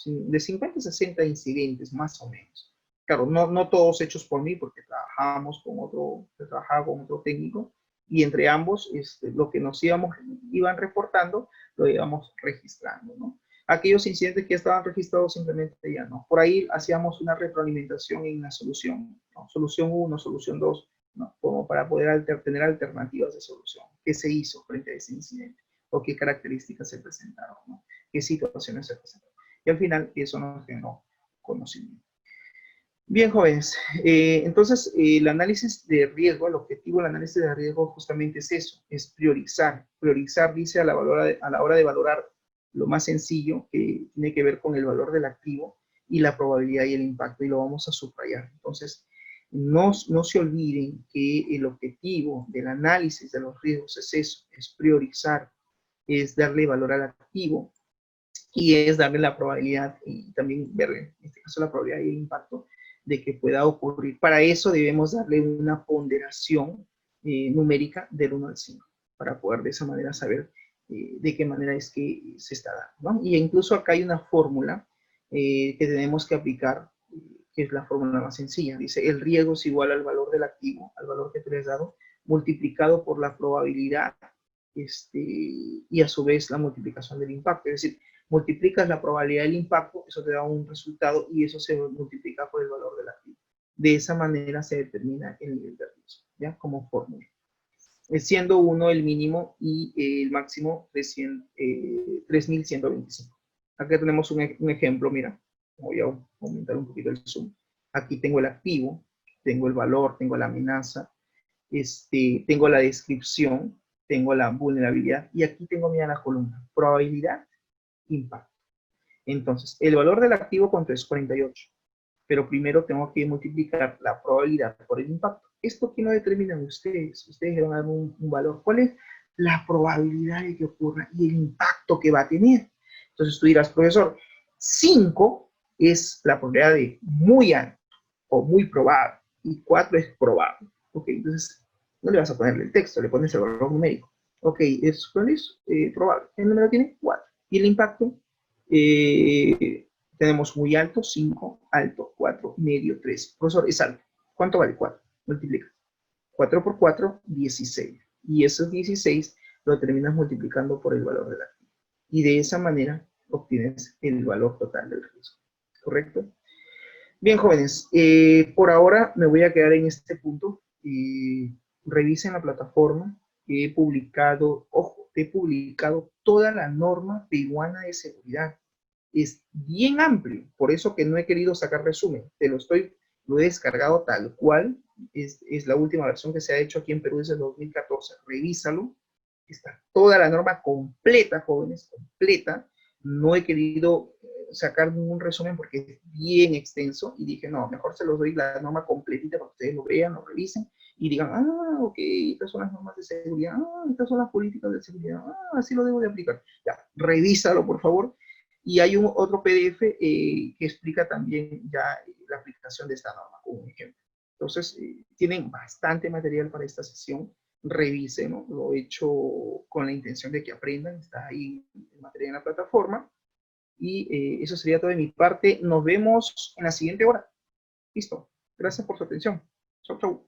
de 50 a 60 incidentes, más o menos. Claro, no todos hechos por mí, porque trabajaba con otro técnico, y entre ambos lo que iban reportando, lo íbamos registrando, ¿no? Aquellos incidentes que estaban registrados simplemente ya no. Por ahí hacíamos una retroalimentación en la solución, ¿no? Solución 1, solución 2, ¿no? Como para poder tener alternativas de solución. ¿Qué se hizo frente a ese incidente? ¿O qué características se presentaron? ¿No? ¿Qué situaciones se presentaron? Y al final eso nos generó conocimiento. Bien, jóvenes, entonces el análisis de riesgo, el objetivo del análisis de riesgo justamente es eso, es priorizar. Priorizar dice a la hora de valorar lo más sencillo, que tiene que ver con el valor del activo y la probabilidad y el impacto, y lo vamos a subrayar. Entonces, no se olviden que el objetivo del análisis de los riesgos es eso, es priorizar, es darle valor al activo y es darle la probabilidad y también ver, en este caso, la probabilidad y el impacto de que pueda ocurrir. Para eso debemos darle una ponderación numérica del 1 al 5, para poder de esa manera saber de qué manera es que se está dando, ¿no? Y incluso acá hay una fórmula que tenemos que aplicar, que es la fórmula más sencilla. Dice, el riesgo es igual al valor del activo, al valor que te les dado, multiplicado por la probabilidad y a su vez la multiplicación del impacto. Es decir, multiplicas la probabilidad del impacto, eso te da un resultado y eso se multiplica por el valor del activo. De esa manera se determina el nivel de riesgo, ¿ya? Como fórmula. Siendo 1 el mínimo y el máximo de 3.125. Aquí tenemos un ejemplo, mira, voy a aumentar un poquito el zoom. Aquí tengo el activo, tengo el valor, tengo la amenaza, tengo la descripción, tengo la vulnerabilidad y aquí tengo, mira, la columna, probabilidad, impacto. Entonces, el valor del activo, ¿cuánto es? 48. Pero primero tengo que multiplicar la probabilidad por el impacto. ¿Esto qué lo determinan ustedes? Ustedes le van a dar un valor. ¿Cuál es la probabilidad de que ocurra y el impacto que va a tener? Entonces tú dirás, profesor, 5 es la probabilidad de muy alto o muy probable y 4 es probable. Ok, entonces no le vas a ponerle el texto, le pones el valor numérico. Ok, ¿cuál es? Probable. El número tiene 4. ¿Y el impacto? Tenemos muy alto, 5, alto, 4, medio, 3. Profesor, es alto. ¿Cuánto vale 4? Multiplica. 4 por 4, 16. Y esos 16 lo terminas multiplicando por el valor del activo. Y de esa manera obtienes el valor total del riesgo. ¿Correcto? Bien, jóvenes, por ahora me voy a quedar en este punto. Revisen la plataforma. He publicado, ojo, he publicado toda la norma peruana de seguridad. Es bien amplio, por eso que no he querido sacar resumen. Lo he descargado tal cual. Es la última versión que se ha hecho aquí en Perú desde el 2014. Revísalo. Está toda la norma completa, jóvenes, completa. No he querido sacar ningún resumen porque es bien extenso y dije, no, mejor se los doy la norma completita para que ustedes lo vean, lo revisen y digan, ah, ok, estas son las normas de seguridad, ah, estas son las políticas de seguridad, ah, así lo debo de aplicar. Ya, revísalo, por favor. Y hay otro PDF que explica también ya la aplicación de esta norma, como un ejemplo. Entonces, tienen bastante material para esta sesión. Revisen, ¿no? Lo he hecho con la intención de que aprendan. Está ahí el material en la plataforma. Y eso sería todo de mi parte. Nos vemos en la siguiente hora. Listo. Gracias por su atención. Chau, chau.